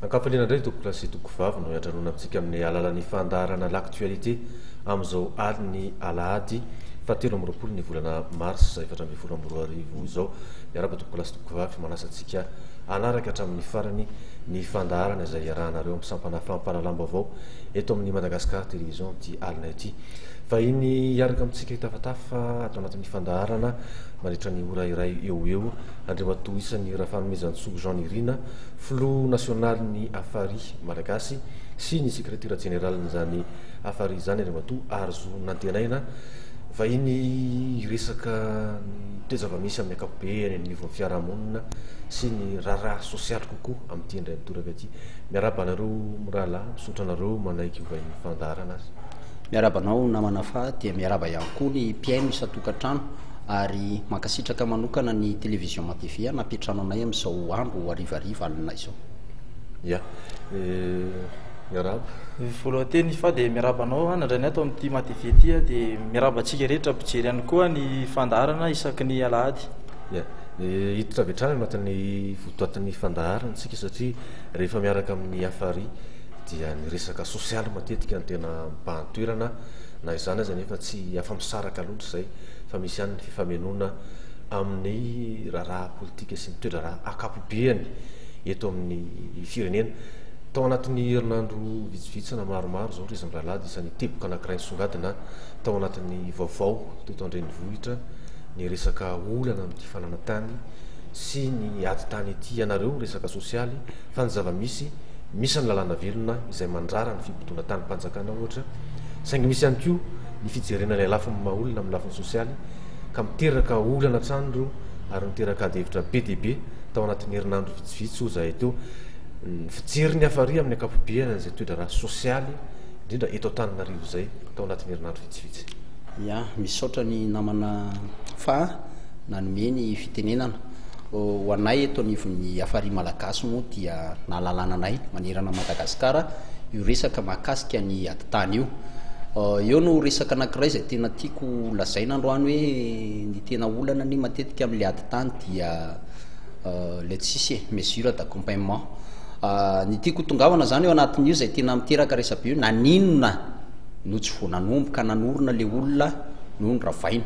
Ankafaliana indray tompoklasy tokovavy no hiatrarona amintsika amin'ny alalan'ny fandaharana l'actualité amin'izao aliny alahady fahatelo amby roapolo ny volana mars 2024 izao. Miaraba tompoklasy tokovavy manasantsika anaraka hatramin'ny farany ny fandaharana izay iarahanareo amin'ny sampana fampalalamba avao eto amin'ny Madagascar télévision ty alina ity. Fa iny hiaraka amintsika hitafatafa ato anatin'ny fandaharana mandritra ny ora iray eo Andriamatoa isan'ny rahafanomezantsoa Jean Nirina, flou national ny afary malagasy sy ny secrétaire général n'izany afary izany Andriamatoa Arzo Nantenaina. Fa iny resaka tezava-misy amin'ny ankapobeny amin'ny nivon'ny fiarahamonina sy ny raharaha sosialy kokoa amin'ity indray mitoraka ity. Miaraba anareo mirahalahy, misotra anareo manaiky ovan'ny fandaharana azy. Miarabanao namana fa dia miaraba ihany koa ny mpiaino isa-tokantrano ary mankasitraka manokana ny télévision Matevia napetrano anay amin'izao andro arivariva alina izao. Ya, miaraba. Voalohany fa dia miarabanao nandray ny ato amin'ity Matevia ity dia miaraba antsika rehetra mpijery ihany koa ny fandaharana isaky ny alahady. Ya, hiditra avy hatrany anatin'ny votoatin'ny fandaharana antsika satria rehefa miaraka amin'ny afary dia ny resaka sosialy matetika ny tena mpahantoerana na izany aza nefa tsy afa-misaraka loatra zay fa misy ihany ny fifamenoana amin'ny raharaha politika sy ny toetra raha akapobeany eto amin'ny firenena. Tao anatin'ny herinandro vitsivitsy na maromaro zao rezy mirahalahy isan'ny teboka anankiray nisongadina tao anatin'ny vaovao teto andrenivohitra ny resaka olana amin'ity fananantany sy ny ady tany ety ianareo resaka sosialy fa ny zava-misy misy ny lalàna velona izay mandrara ny fipotona tany mpanjakana ohatra saingy misy ihany koa ny fijerena ilay lafiny mahaolona amin'ny lafiny sosialy ka miteraka olana trano reo ary miteraka ady hevitra be dia be tao anatin'ny herinandro vitsivitsy ho zahay teo ny fijery ny hafaria amin'ny ankapobeana izay toedra raha sosialy indrindra eto Antananarivo zay tao anatin'ny herinandro vitsivitsy. Ya, misaotra ny namana fa nanome ny fitenenana ho anay eto anivon'ny afary malagasy moa dia nahalalana anay manerana Madagasikara io resaka mahakasika ny adi-tany io. Eo no resaka anankiray izay tena tiako lazaina androany hoe ny tena olana ny matetika amin'ilay adi-tany dia le tsisy mesure d'accompagnement. Ny tiako tongavana zany eo anatin'io izay tena miteraka resabe io naninona no tsy vao nanomboka nanorona le olona noho ny ravaina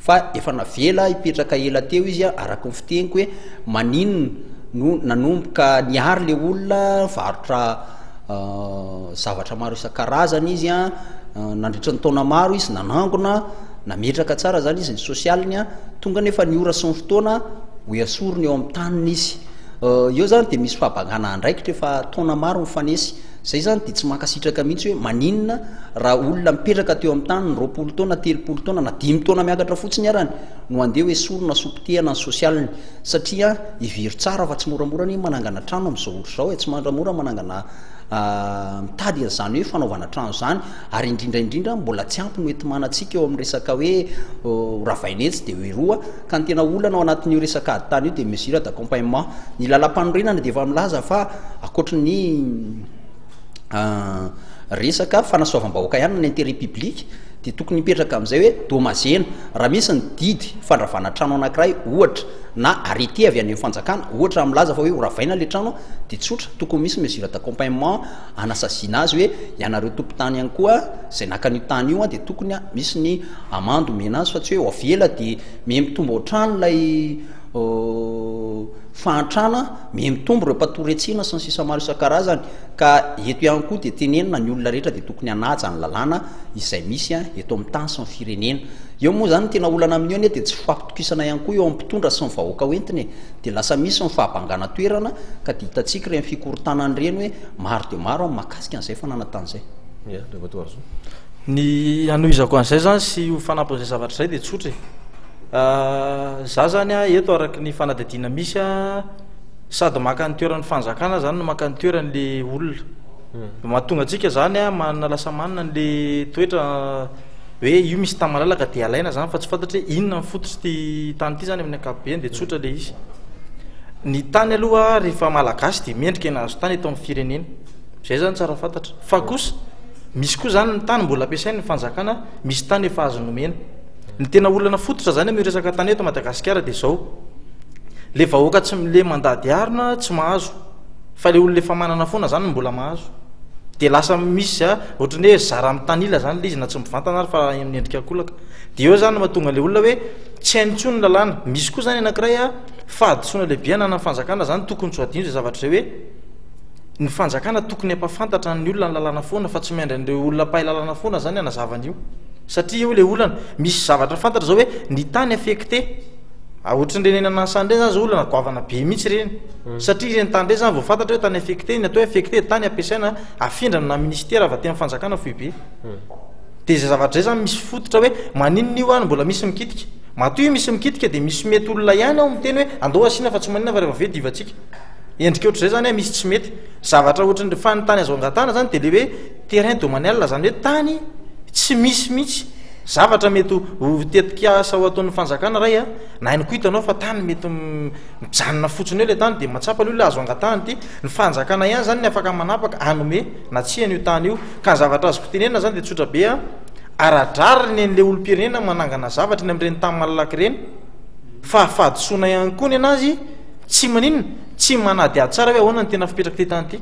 fa efa navela hipetraka ela teo izy araka ny fiteniko hoe maninona no nanomboka niary le olona varotra zavatra maro isan-karazany izy nandritra ny taona maro izy nanangona nametraka tsara zany izy ny sosialiny tonga nefa ny ora sy ny fotoana ho esorony eo amin'ny taniny izy. Eo zany dia misy fahabagana andraikitra efa taona maro mifanesy zay zany dia tsy mankasitraka mihitsy hoe maninona raha olona mipetraka teo amin'ny tany ny 20 taona 30 taona na 10 taona miakatra fotsiny arany no andeha hoe sorona sopotehana ny sosialiny satria iviry tsara fa tsy moramora ny manangana trano amin'izao ohatra zao tsy moramora manangana mitady an'izany hoe fanaovana trano zany ary indrindraindrindra mbola tsy ampy no entimanantsika eo amin'ny resaka hoe ravainetsy dia hoe roa ka ny tena olana ao anatin'io resaka adi-tany io dia mesure d'accompagnement. Ny lalam-panorenana dia efa milaza fa akoatran'ny resaka fanasoavam-bahoaka ihany ny intérêt public dia tokony mipetraka amin'izay hoe domazena raha misy ny didy fandravana trano anankiray ohatra na arrêté avy any amin'ny fanjakana ohatra milaza fa hoe horavaina le trano dia tsotra tokony misy mesure d'accompagnement anasazina azy hoe ianareo tompo-tany ihany koa zay nakan'io tany io dia tokony misy ny amando mena azy fa tsy hoe avela dia mitombo ao trano lay fahantrana mitombo ireo mpatory-atsina sy ny sisa maro isan-karazany ka eto ihany koa dia tenenina ny olona rehetra dia tokony hanaja ny lalàna izay misy eto amin'ny tany sy ny firenena. Eo moa zany tena olana amin'io dia tsy fampitokisana ihany koa eo amin'ny mpitondra sy ny vahoaka hoentiny dia lasa misy ny fahabangana toerana ka dia hitantsika ireny fikorontanany ireny hoe maro dia maro mahakasika an'izay fananantany zay. Ny anohizako an'izay zany sy ho fanampin'izay zavatra zay dia tsotra za zany eto araky ny fanadidina misy sady maka ny toeran'ny fanjakana zany no maka ny toeran'le olona mahatonga atsika zany manana lasa manina n'le toetra hoe io misy tany malalaka dia alaina zany fa tsy fantatra hoe inona ny fototsy ty tany ity zany amin'ny ankapobeny dia tsotra le izy. Ny tany aloha rehefa malagasy dia mendrika nahazo tany eto amin'ny firenena zay zany tsara fantatra fa kosa misy koa zany ny tany mbola ampiasainy ny fanjakana misy tany efa azo nomena. Ny tena olana fototra zany amin'ny resaka tany eto Madagasikara dia zao le vahoaka tsy le mandady arina tsy mahazo fa le olona efa manana foana zany mbola mahazo de lasa misy ohatrany hoe zara am'tanila zany le izy na tsy mivantana ary fa amin'ny endrika akolaka de eo zany mahatonga le olona hoe tsy haintsony lalàna misy koa zany anankiray fahadisoana lehibe anana fanjakana zany tokony tsy adino zay zavatra zay hoe ny fanjakana tokony ampafantatra ny olona ny lalàna foana fa tsy miandra an'ireo olona mpahay lalàna foana zany anazavany io satria eo le olana misy zavatra fantatra zao hoe ny tany affecté ohatran'renenana sandre zany zao olana goavana be mihitsy reny satria reny tany re zany vao fantatra hoe tany affecté ny atao affecté tany ampiasaina afindrana na ministera avy aty amin'ny fanjakana foibe de zay zavatra zay zany misy fototra hoe maninona io any mbola misy mikitika matoy misy mikitika de misy mety olona ihany ao miteny hoe andao asina fa tsy manina fa rehefa ve divatsika endrika ohatr' zay zany misy tsy mety zavatra ohatran'ny fa ny tany azo angatana zany de le hoe terrain domanial zany hoe tany tsy misy mihitsy zavatra mety tetika asa ho ataon'ny fanjakana ray na hainy ko hitanao fa tany mety mijanona fotsiny eo le tany de matsapa le olona azo angatahany ty ny fanjakana ihany zany ny afaka manapaka anome na tsy hany io tany io ka zavatra azoko tenena zany de tsotra be aradrariny an'le olom-pirenena manangana zavatra ny am'ireny tany malalaky reny fa fahadisoana ihany koa ny anazy tsy maninona tsy manady ady tsara hoe ahoana ny tena fipetraka ty tany ty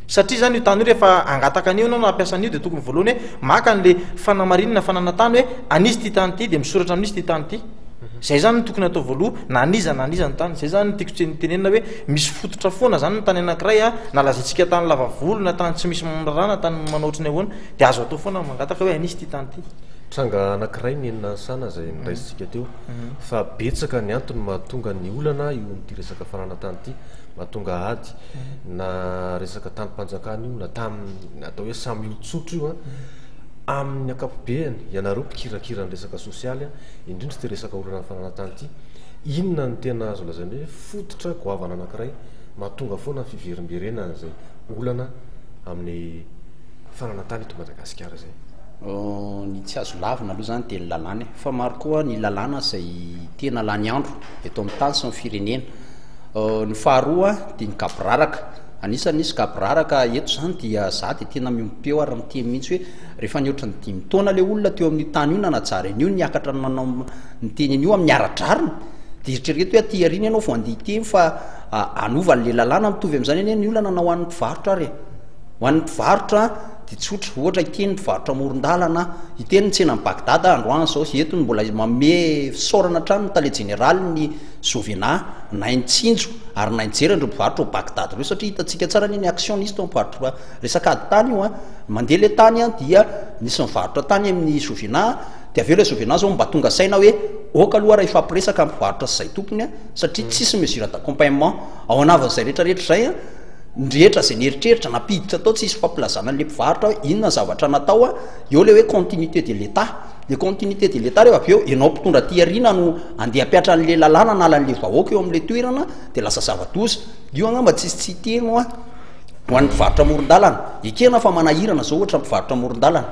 satria zany io tany io rehefa angataka anio anao na ampiasan'io de tokony voalohany hoe maka an'le fanamarinina fanana tany hoe anisy ty tany ty de misoratra amin'isy ty tany ty zay zany ny tokony atao voaloha na aniza ny tany zay zany tiako tsy tenenina hoe misy fototra foana zany ny tany anankiray nalazaitsika tany lavavolo na tany tsy misy rana tany manaotrany ahoana de azo atao foana mangataka hoe anisy ty tany ty tranga anankiray nenina sana zay niraisitsika teo fa betsaka ny antony mahatonga ny olana io nyty resaka fanana tany ty mahatonga ady na resaka tanympanjakana io na atao hoe samy iotsotro io amin'ny akapobeany ianareo mpikirakira ny resaka sosialy indrindra ty resaka olana ny fanana tany ty inona ny tena azo lazany hoe fototra goavana anankiray mahatonga foana ny fiverimberenana zay olana amin'ny fanana tany eto Madagasikara zay ny tsy azo lavina aloha zany de ny lalàna fa maro koa ny lalàna zay tena lany andro eto amin'ny tany sy ny firenena ny faharoa de ny kabraraka anisan'nisy kabraraka eto zany dia za de tena miompeo ary miteny mihitsy hoe rehefa ny ohatrany 5 taona le olona teo amin'ny tany io nanajara an'io niakatra ny manao ny tenyn'io amin'ny aradrarina de eritrereto hoe aty arina ianao vo andeha iteny fa anova n'le lalàna mitovy am'izany eny ny olana na ho an'ny mpivarotra ary ho an'ny mpivarotra de tsotra ohatra iteny mpivarotra moron-dalana iteny ny tsena ny Bagdad androany zao eto ny mbola mame sorana trano ny tale général ny Sovena naintsinjo ary nainjery andreo mpivarotra ao Bagdad reo satria hitantsika tsara ny actionniste mpivarotra resaka ady tany io mandeha le tany dia nisy mivarotra tany amin'ny Sovena de aveo le Sovena zao mba tonga saina hoe oka aloha raha ifampiresaka mpivarotra zay tompony satria tsisy mesure d'accompagnement ao anavan'izay rehetrarehetra zay ndrehetra zay nieritreritra napiditra atao tsisy fampilazana an'le mpivarotra hoe inona zavatra natao eo le hoe continuité de l'état le continuité de l'état rehefa aveo ianao mpitondra ty arina no andeha apiatra an'le lalàna na lan'le vahoaka eo amin'le toerana de lasa zava-doza io angamba tsisy tsy teno ho an'ny mpivarotra moron-dalana ekena fa manahirana zao ohatra mpivarotra moron-dalana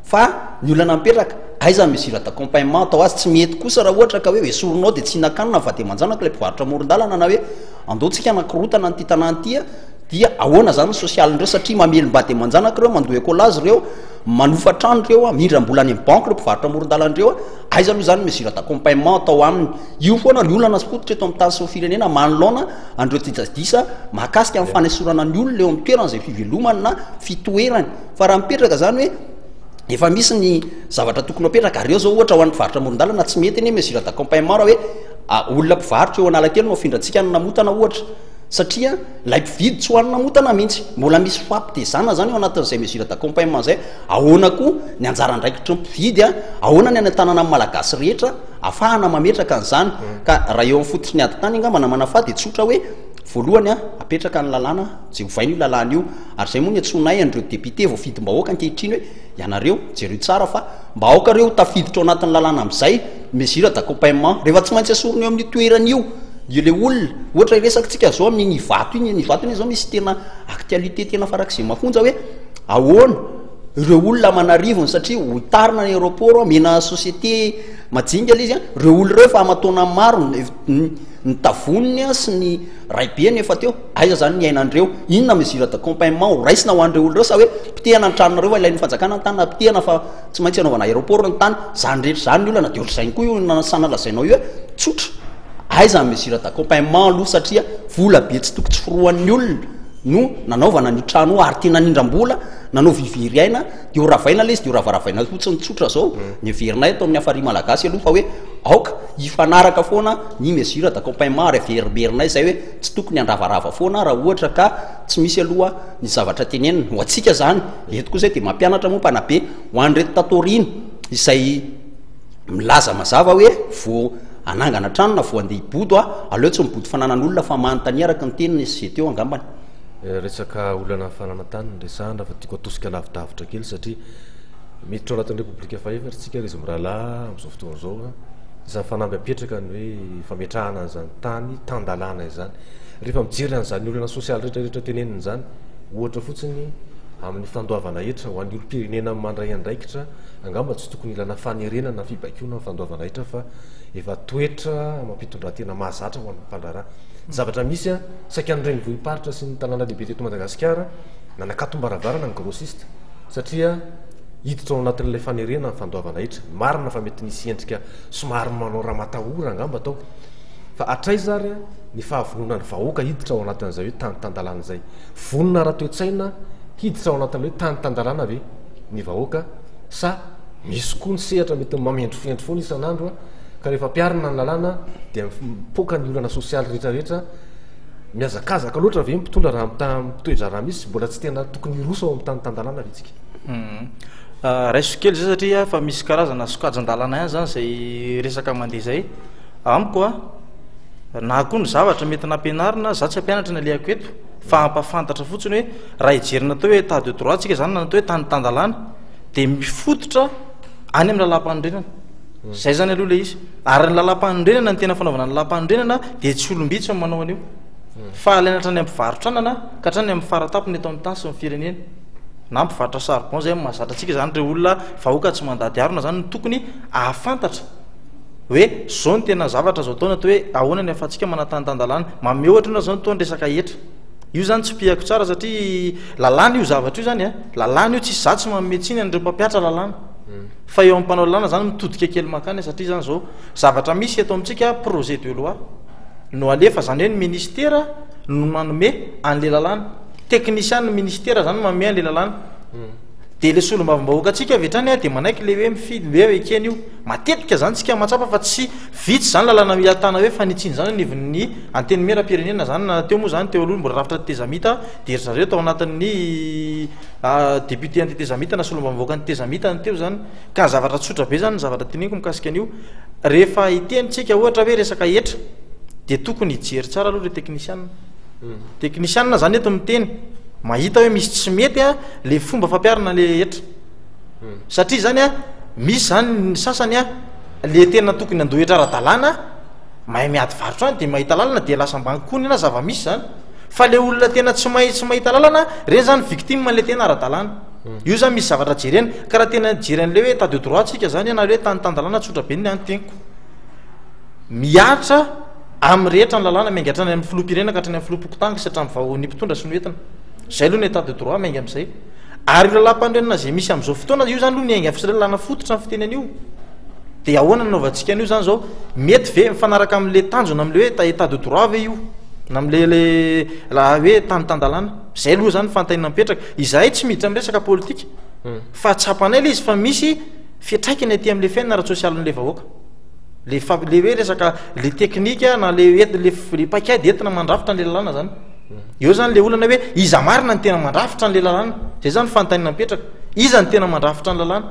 fa ny olana mipetraka aiza mesure d'accompagnement atao azy tsy mety kosa raha ohatra ka hoe esorinao de tsy hinakanina fa de manjanaka le mpivarotra moron-dalana na hoe andaontsika anankirotana nyty tanàny dia ahoana zany sosialindreo satria mamelomba de manjanaka reo mandoa écolage reo manofa trano reo mindram-bola any amin'ny banque reo mpivarotra moron-dalandreo aiza aloha zany mesure d'accompagnement atao aminy io foana ny olana fototra eto amin'ny tany sy ny firenena manolona andreo tidadisa mahakasika amin'ny fanesorana ny olona eo amin'ny toerana zay fivelomany na fitoerany fa raha mipetraka zany hoe efa misy ny zavatra tokony apetraka reo zao ohatra ho an'ny mpivarotra moron-dalana tsy mety eny mesure d'accompagnement raha hoe olona mpivarotra eo analakely no afindrantsika ny namotana ohatra satria lay mpividy tsy hoanina namotana mihitsy mbola misy fampitezana zany eo anatin'izay mesure d'accompagnement zay ahoana koa ny anjara ndraikitry mpividy ahoana ny any an-tanana amin'ny malagasy rehetra ahafahana mametraka an'izany ka raha eo amin'ny fototry ny ady tany angamba namana fa de tsotra hoe voalohany apetraka ny lalàna zay hovainy io lalàna io ary zay moa ny antsonay andreo député vao fidim-bahoaka ankehitriny hoe ianareo jereo tsara fa mba aoka reo tafiditra ao anatin'ny lalàna amin'izay mesure d'accompagnement rehefa tsy maintsy asorony eo amin'ny toeran'io io le olona ohatra iresakitsika zao amin'ny nivato iny zao misy tena actualité tena farak'izay mafonja hoe ahoana ireo olona manarivony satria hotarina ny aéroport mena société majinga le izy reo olona reo fa amatona maro ny tavoniny sy ny raibe ny efa teo aiza zany ny ainandreo inona mesure d'accompagnement ho raisina ho andreo olona reo sa hoe pitehana ny tranonareo ilain'ny fanjakana ny tany na pitehana fa tsy maintsy anaovana aéroport ny tany zany rehetra zany ny olana de ohatra zany koa io nasana lazainao io tsotra aiza mesure d'accompagnement aloha satria vola be tsy toko tsy foroan'ny olona no nanaovana ny trano ary tena nindram-bola nanao viviry aina de oravaina le izy de oravaravaina fotsiny tsotra zao ny verinay atao amin'ny afary malagasy aloha fa hoe aoka ifanaraka foana ny mesure d'accompagnement reverberinay zay hoe tsy tokony andravarava foana raha ohatra ka tsy misy aloha ny zavatra tenenina ho atsika zany eto koa zay de mampianatra moa mpanabe ho an'reto tatorina izay milaza mazava hoe vo anangana trano na vo andeha hibodo aleo tsy mibodo fananan'olona fa manontany araka ny teniny izy teo angambany resaka olana fananantany ndresahana fa tiako atosika lavidavitra kely satria miditra ao anatin'ny repoblika faefatra tsika izy mirahalahy am'izao fotoan'izao izany fanamby apetraka ny hoe fametrahana an'izany tany tandalana izany rehefa mijery an'izany olana sosialy rehetrarehetra teneniny zany ohatra fotsiny amin'ny fandoavana hetra ho an'ny olo-pirenena mandray andraikitra angamba tsy tokony ilana fanerenana fibaikona ny fandoavana hetra fa efa toetra mampitondra tena mahazatra ho an'ny mpandrarah zavatra misy saika an'ireny vohiparitra sy ny tanàna lehibe teto Madagasikara nanakatom-baravarana ny grossiste satria hiditra ao anatin'ilay fanerena ny fandoavana hetra marina fa mety nisy endrika somary manao raha matahora angamba atao fa atray zary ny fahavonona ny vahoaka hiditra ao anatin'izay hoe tany tandalana zay vonona raha toe-tsaina hiditra ao anatin'le hoe tany tandalana ve ny vahoaka sa misy koa ny sehatra mety mamendro fiendro foana isan'andro ka rehefa mpiarina ny lalàna dia mipoka ny olana sosialy rehetrarehetra miazakazaka loatra ve mpitondra raha mitoedra raha misy mbola tsy tena tokony iroso ao amin'ny tany tandalana vitsika raiso kely zay satria fa misy karazana sokajan-dalana ihany zany zay resaka mandeha zay amiko na koa ny zavatra mety nampianarina za tsy ampianatra ny alehako eto fa ampafantatra fotsiny hoe raha ijerina atao hoe état de droit tsika zany na natao hoe tany tandalana de mifototra any amin'ny lalam-panondrenana zay zany aloha le izy ary ny lalam-panondrenana ny tena fanaovana ny lalam-panondrenana de tsy olombitsy manao an'io fa alaina trany ampivarotranana ka trany amin'ny faratapony eto amin'ny tany sy ny firenena na mpivarotra charbon zay mahazatra atsika zany re olona vahoaka tsy mandady arona zany tokony ahafantatra hoe zao ny tena zavatra zao taona atao hoe ahoana ny afatsika manatany-tandalana mame ohatra na zao ny taony resaka etra io zany tsy piako tsara satria lalàna io zavatra io zany lalàna io tsisy za tsy mametsiny an'ireo mpampiatra lalàna fa eo am'mpanao lalàna zany mitodika kely makany satria zany zao zavatra misy eto amintsika projet de loi no alefa zany hoe ny ministera no manome an'le lalàna technicien ny ministera zany manome an'le lalàna de le solombavam-bahoaka atsika avetrany de manaiky le hoe mifidy hoe ekeny io matetika zany tsika matsapa fa tsy vitsy zany lalàna miatana hoe fanitsiny zany nivon'ny anteny mera-pirenena zany na teo moa zany teo aloha mbola rafitra tezamita de ry zareo tao anatin'ny député antitezamita na solombavam-vahoaka antitezamita ny teo zany ka zavatra tsotra be zany zavatra teneniko mikasika an'io rehefa itenitsika ohatra hoe resaka etra de tokony hijery tsara aloha le technicien technicien zany eto miteny mahita hoe misy tsy mety le fomba fampiarana le etra satria zany misy zany ny sasany le tena tokony andohetra ara-dalàna mahay miady varotra any de mahita lalana de lasa mbankony na zava-misy zany fa le olona tena tsy mahita lalana reny zany victime le tena ara-dalàna io zany misy zavatra jerena ka raha tena jeren'le hoe état de droit tsika zany na hoe tany-tandalàna tsotra be ny anteniko miatra amin'ny rehetra ny lalàna mainga hatrany amin'ny filoham-pirenena ka hatrany amin'ny filoham-pokotanga sy hatrany vahoan'ny mpitonda sy ny entina zay aloha ny état de droit mainga am'izay ary lalam-pandrenana zay misy am'izao fotoana io zany aloha ny ainga lalàna fototra ny fitenen'io de ahoana nanaovantsika an'io zany zao mety ve mifanaraka am'le tanjona am'le hoe état de droit ve io na am'le la hoe tany-tandalàna zay aloha zany fantaina mipetraka izahay tsy miditra amin'ny resaka politika fa tsapanay le izy fa misy fiatraikany aty am'le fiainana ara-tsosialin'le vahoaka le hoe resaka le teknika na le pakady entina mandrafitra n'le lalàna zany eo zany le olana hoe iza marina ny tena mandrafitra n'le lalàna zay zany fantanina mipetraka iza ny tena mandrafitra ny lalàna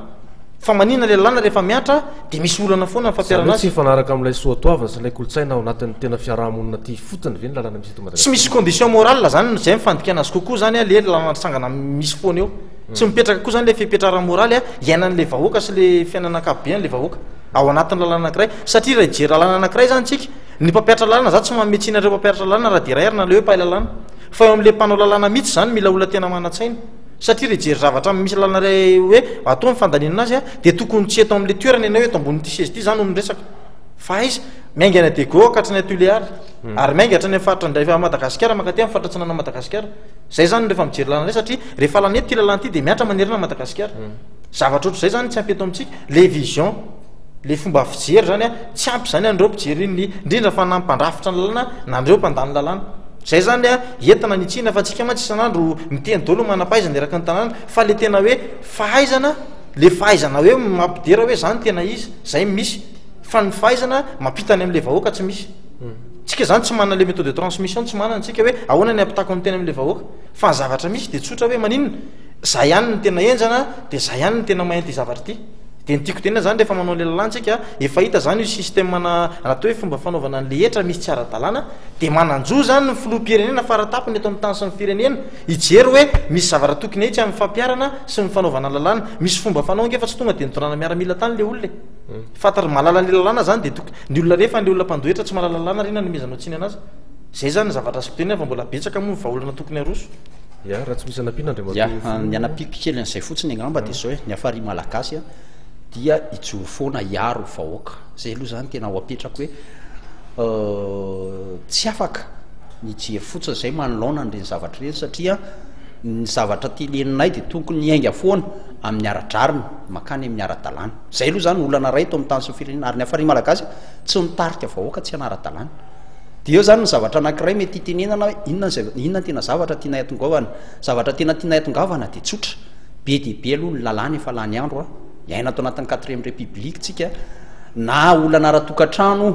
fa manina le lalàna rehefa miatra de misy olana foana ny fampiarana azy tsy fanaraka am'ilay soatoavana sy ilay kolotsaina ao anatin'ny tena fiarahamonina ty fotony ve ny lalàna misy eto Madagasikara tsy misy condition morale zany zay mifandikana azy kokoa zany le lalàna sangana misy foana eo tsy mipetraka koa zany le fipetrarana moraly iainan'le vahoaka sy le fiainana ankapobean'le vahoaka ao anatin'ny lalàna anankiray satria raha ijery lalàna anankiray zany tsika ny mpampiatra lalàna za tsy mametsina reo mpampiatra lalàna raha de raherina le hoe mpahay lalàna fa eo am'le mpanao lalàna mihitsy zany mila olona tena mana-tsaina satria reha ijery zavatra misy lalàna ray hoe atao mifandaninana azy de tokony tsy eto am'le toerana ianao hoe eto ambony ty sezy ty zany omresaka fa izy maingana de go ka hatrany atoleary ary mainga hatrany amin'ny faritra rehefa Madagasikara mankaty amin'ny faratratsinana Madagasikara zay zany rehefa mijery lalàna ray satria rehefa laneto ty lalàna ty de miatra manerana Madagasikara zavatra ohatr' zay zany tsy ampy eto amintsika le vision le fomba fijery zany tsy ampy zany andreo mpijery ny indrindra fa nampandrafitra ny lalàna na andreo mpandany lalàna zay zany a entina nitsina fa tsika mantsy isan'andro miteny dolo manam-pahaizana de raka ny tanàna fa le tena hoe fahaizana le fahaizana hoe mampidera hoe zany tena izy zay misy fa ny fahaizana mampitany am'le vahoaka tsy misy tsika zany tsy manana le méthode de transmission tsy manana tsika hoe ahoana ny ampitako ny tena am'le vahoaka fa zavatra misy de tsotra hoe maninona za ihany ny tena enjana de za ihany ny tena mainty zavatra ty de nytiako tena zany rehefa manao le lalantsika efa hita zany io systemena natao hoe fomba fanaovana nle etra misy tsy ara-dalàna de mananjo zany ny filoam-pirenena faratapony eto amin'ny tany sy ny firenena ijery hoe misy zavatra tokony etsy amin'ny fampiarana sy ny fanaovana lalàna misy fomba fanao ngefa tsy tonga de nitonana miaramila tany le olona fatary malala le lalàna zany de ny olona rehefa ny olona mpandohetra tsy malala lalàna rena nomezanao tsiny anazy zay zany zavatra siteny fa mbola betsaka moa vaolana tokony aroso ya raha tsy misy anapina ny anapiko kely an'izay fotsiny angamba de zao hoe ny afary malagasy a dia ijoro foana iaro vahoaka zay aloha zany tena ho apetrako hoe tsy afaka ny jery fotsiny zay manolona nireny zavatra reny satria ny zavatra tileninay de tokony iainga foana amin'ny aradrariny makany amin'ny ara-dalàna zay aloha zany olana ray to amin'ny tany sy firenena ary ny afary malagasy tsy mitarika vahoaka tsy anara-dalàna de eo zany ny zavatra anankiray mety itenenana hoe inona tena zavatra tianay atongavana zavatra tena tianay atongavana de tsotra be de be aloha ny lalàna efa lany andro a iaina ato anatin'ny 4e république tsika na olana ara-tokantrano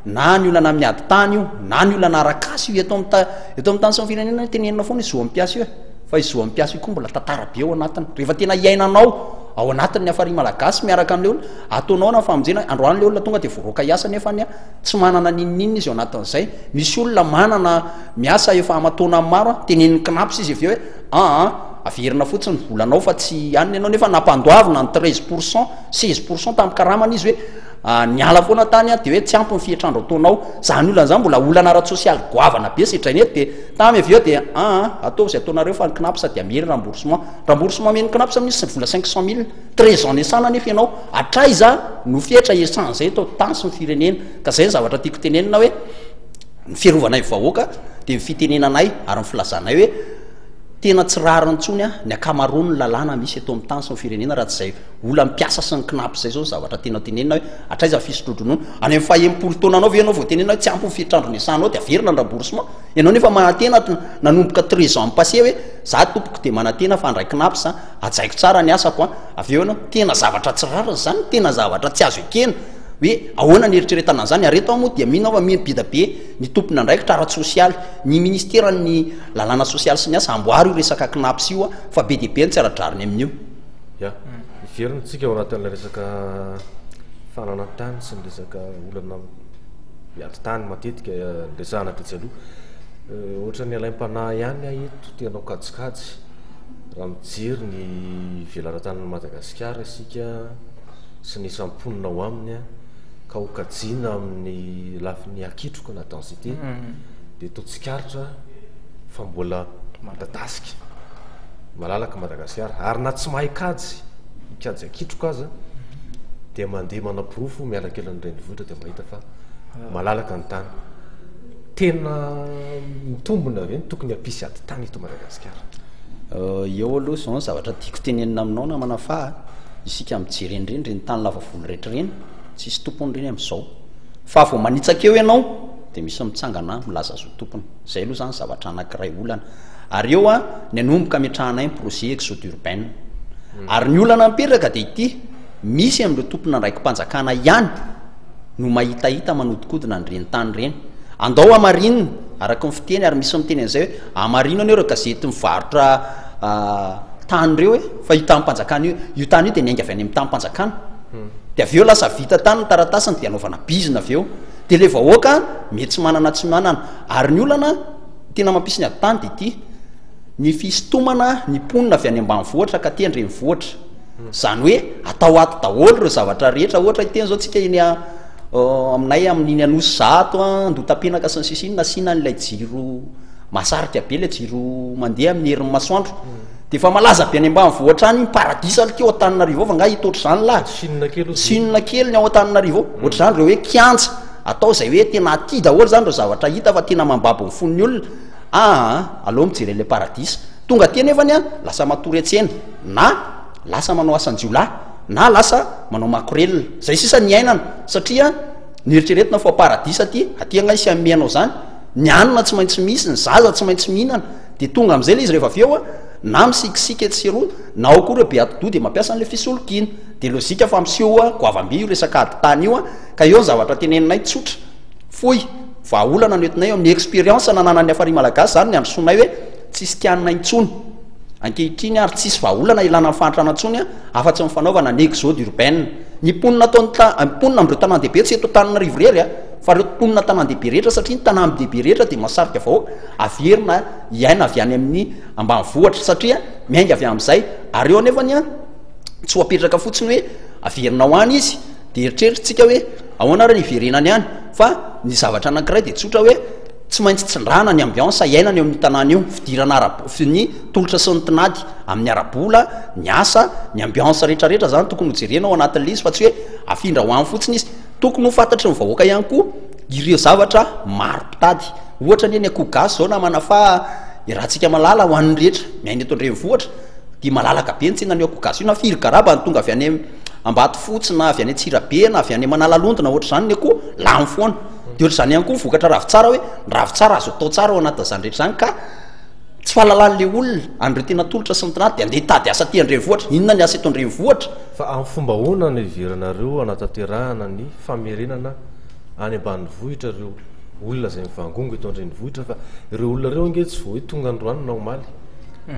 na ny olana miady tany io na ny olana arakasy io eto amin'ny tany sy ny firenena tenenina foana izo ampiasy io fa izo ampiasy io koa mbola tantara be ao anatiny rehefa tena iainanao ao anatin'ny afary malagasy miaraka am'le olona ataonao na famonjena androany le olona tonga de voaroaka iasa nefa ny a tsy manana nininina izy ao anatin'izay misy olona manana miasa efa amatona amin'ny maro a teneniny knaps izy aveo hoe averina fotsiny volanao fa tsy aniny ianao nefa nampandoavina ny 13% 16% tamin'ny karamana izy hoe niala foana tany a de hoe tsy ampy ny fihetrandro ataonao zany olana zany mbola olana ara-sosialy goavana be setrainety de tamy aveo de atao zay ataonareo fa ny knaps de amery remboursement meny knaps misy vola 500 000 13 ans esana nefa ianao atraiza no fietra essence zay tao tany sy ny firenena ka zay ny zavatra tiako tenenina hoe ny fiarovana vahoaka de ny fitenenanay ary ny filazanay hoe tena tsy rarintsony a ny akamarony lalàna misy eto amin'ny tany sy ny firenena raha tsy zay ola mpiasa sy ny knaps zay zao zavatra tena tenenina hoe atraiza fisotrodronono any amin'ny fahem-polo taona anao ve ianao vao tenenina hoe tsy ampy ny fihitrandro ny asanao de averina ny remboursement ianao nefa manantena nanomboka 13 ans passé hoe za tompoko de manantena fa andray knaps ajaiko tsara ny asako a aveo ianao tena zavatra tsy rariny zany tena zavatra tsy azo ekena hoe ahoana ny eritreretana an'izany areto ao moa dia mihina fa mibida be ny tompona andraikitra ara-sosialy ny ministerany lalàna sosialy sy ny asa amboary io resaka knaps io a fa be de be ny tsy aradrariny amin'io ya iverinatsika ao anatin'la resaka fanana tany sy ny resaka olana miady tany matetika resahana tetsy aloha ohatra ny alaim-panahy ihany a eto tenao kajikajy raha mijery ny velarantanyny Madagasikara isika sy ny samponina ao aminy a ka hokajiana amin'ny lafin'ny akitroka na densité de totsikaritra fa mbola madadasika malalaka Madagasikara ary na tsy mahay kajy mikajy akitroka aza de mandeha manapirofo mialakelan'ny renivohitra de mahita fa malalaka ny tany tena mitombona avy eny tokony ampisy ady tany eto Madagasikara eo aloha zao zavatra tiako tenenina aminao na manafa isika mijerenyreny reny tany lavavolo rehetra reny tsisy tompony reny am'izao fa vao manitsakeo ianao de misy mitsangana milaza zo tompony zay aloha zany zavatra anankiray olana ary eo a ny anomboka ametrahanay projet exode urbaine ary ny olana mipetraka de ity misy am'ireo tompona ndraiky mpanjakana ihany no mahitahita manodikodina nyreny tany reny andao amarinina araka ny fiteny ary misy miteny an'izay hoe amarino aneo reo gazety mivarotra tany reo fa io tamympanjakana io tany io de niainga avy any amin'ny tamympanjakana de aveo lasa vita tany ny taratasiny de anaovana bizina aveo de le vahoaka mety tsy manana tsy manana ary ny olana tena mampisy ny ady tany de ity ny fisintomana ny ponina avy any ambany vohatra ka ty andreny vohatra zany hoe atao ato daholo reo zavatra rehetra ohatra iteny zao tsika eny aminay amin'iny anosy zato andotapenaka sy ny sisiny nasiana n'ilay jiro masarika be le jiro mandeha amin'ny herin'ny masoandro de fa malaza be any ambany vohatra any paradisa teo Antananarivo fa nga hita ohatr' zany lahy sinina kely ny ao Antananarivo ohatr' zany reo hoe kianja atao zay hoe tena aty daholo zany reo zavatra hita fa tena mambabo ny fon'ny olona aloha mijery an'le paradisa tonga ty nefany a lasa matory atsena na lasa manao asan-jiolahy na lasa manao makorelina zay sisa ny ainana satria nieritreretina fa paradisa aty aty agna isy amianao zany ny anina tsy maintsy misy ny zaza tsy maintsy mihinana de tonga am'izay le izy rehefa avy eo a na misikisika etsyrony na ao koa reo beatido de mampiasa an'le fisolokina de lozika fa miseho a goavamby io resaka aditany io a ka eo ny zavatra teneninay tsotra foy vaolana noentinay eo amin'ny expérience nananany afary malagasy zany ny androsoanay hoe tsisy tianina intsony ankehitriny ary tsisy vaolana ilana nyfantrana ntsony a afa-tsy mifanaovana ny exode urbaine ny mponina ataonymponina am'ireo tanàn-dehibe tsy eto tanana rivo rery a fa reo mponina tanàn-dehibe rehetra satria ny tanà am'dehibe rehetra de masarika avao averina iaina avy any amin'ny ambanivohatra satria miainga avy am'izay ary eo anefany a tsy ho apetraka fotsiny hoe averina ho any izy de eritreritrytsika hoe ahoana raha niverenany any fa ny zavatra anankiray de tsotra hoe tsy maintsy tsindrana ny ambiance iainany eo amin'ny tanàna io fidirana ny tolotra sy ny tinady amin'ny arabola ny asa ny ambiance rehetrarehetra zany tokony hojerena ao anatin'le izy fa tsy hoe afindra ho any fotsiny izy tokony ho fantatry ny vahoaka ihany koa ireo zavatra maro pitady ohatra ny akoho gasy zao na manafa rahantsika malala ho an'ny rehetra miainy eto andrenivohatra de malalaka be ny tsena ny akoho gasy io na firy garaba ny tonga avy any ambato fotsy na avy any atsirabe na avy any manalalondona ohatra zany ny akoho lamy foana de ohatr' zany ihany koa vokatra ravitsara hoe ravitsara azo atao tsara ao anatin'zany rehetra zany ka tsy fahalalàn'le olona an'ireo tena tolotra sy ny tinady de andeha hitady asa ty andrenivohatra inona ny asa eto andrenivohatra fa amin'ny fomba ona ny iveranareo anatanterahana ny famerenana any ambanivohitra reo olona zay mivangongo eto andrenivohitra fa ireo olona reo nge tsy vo hoe tonga androany na omaly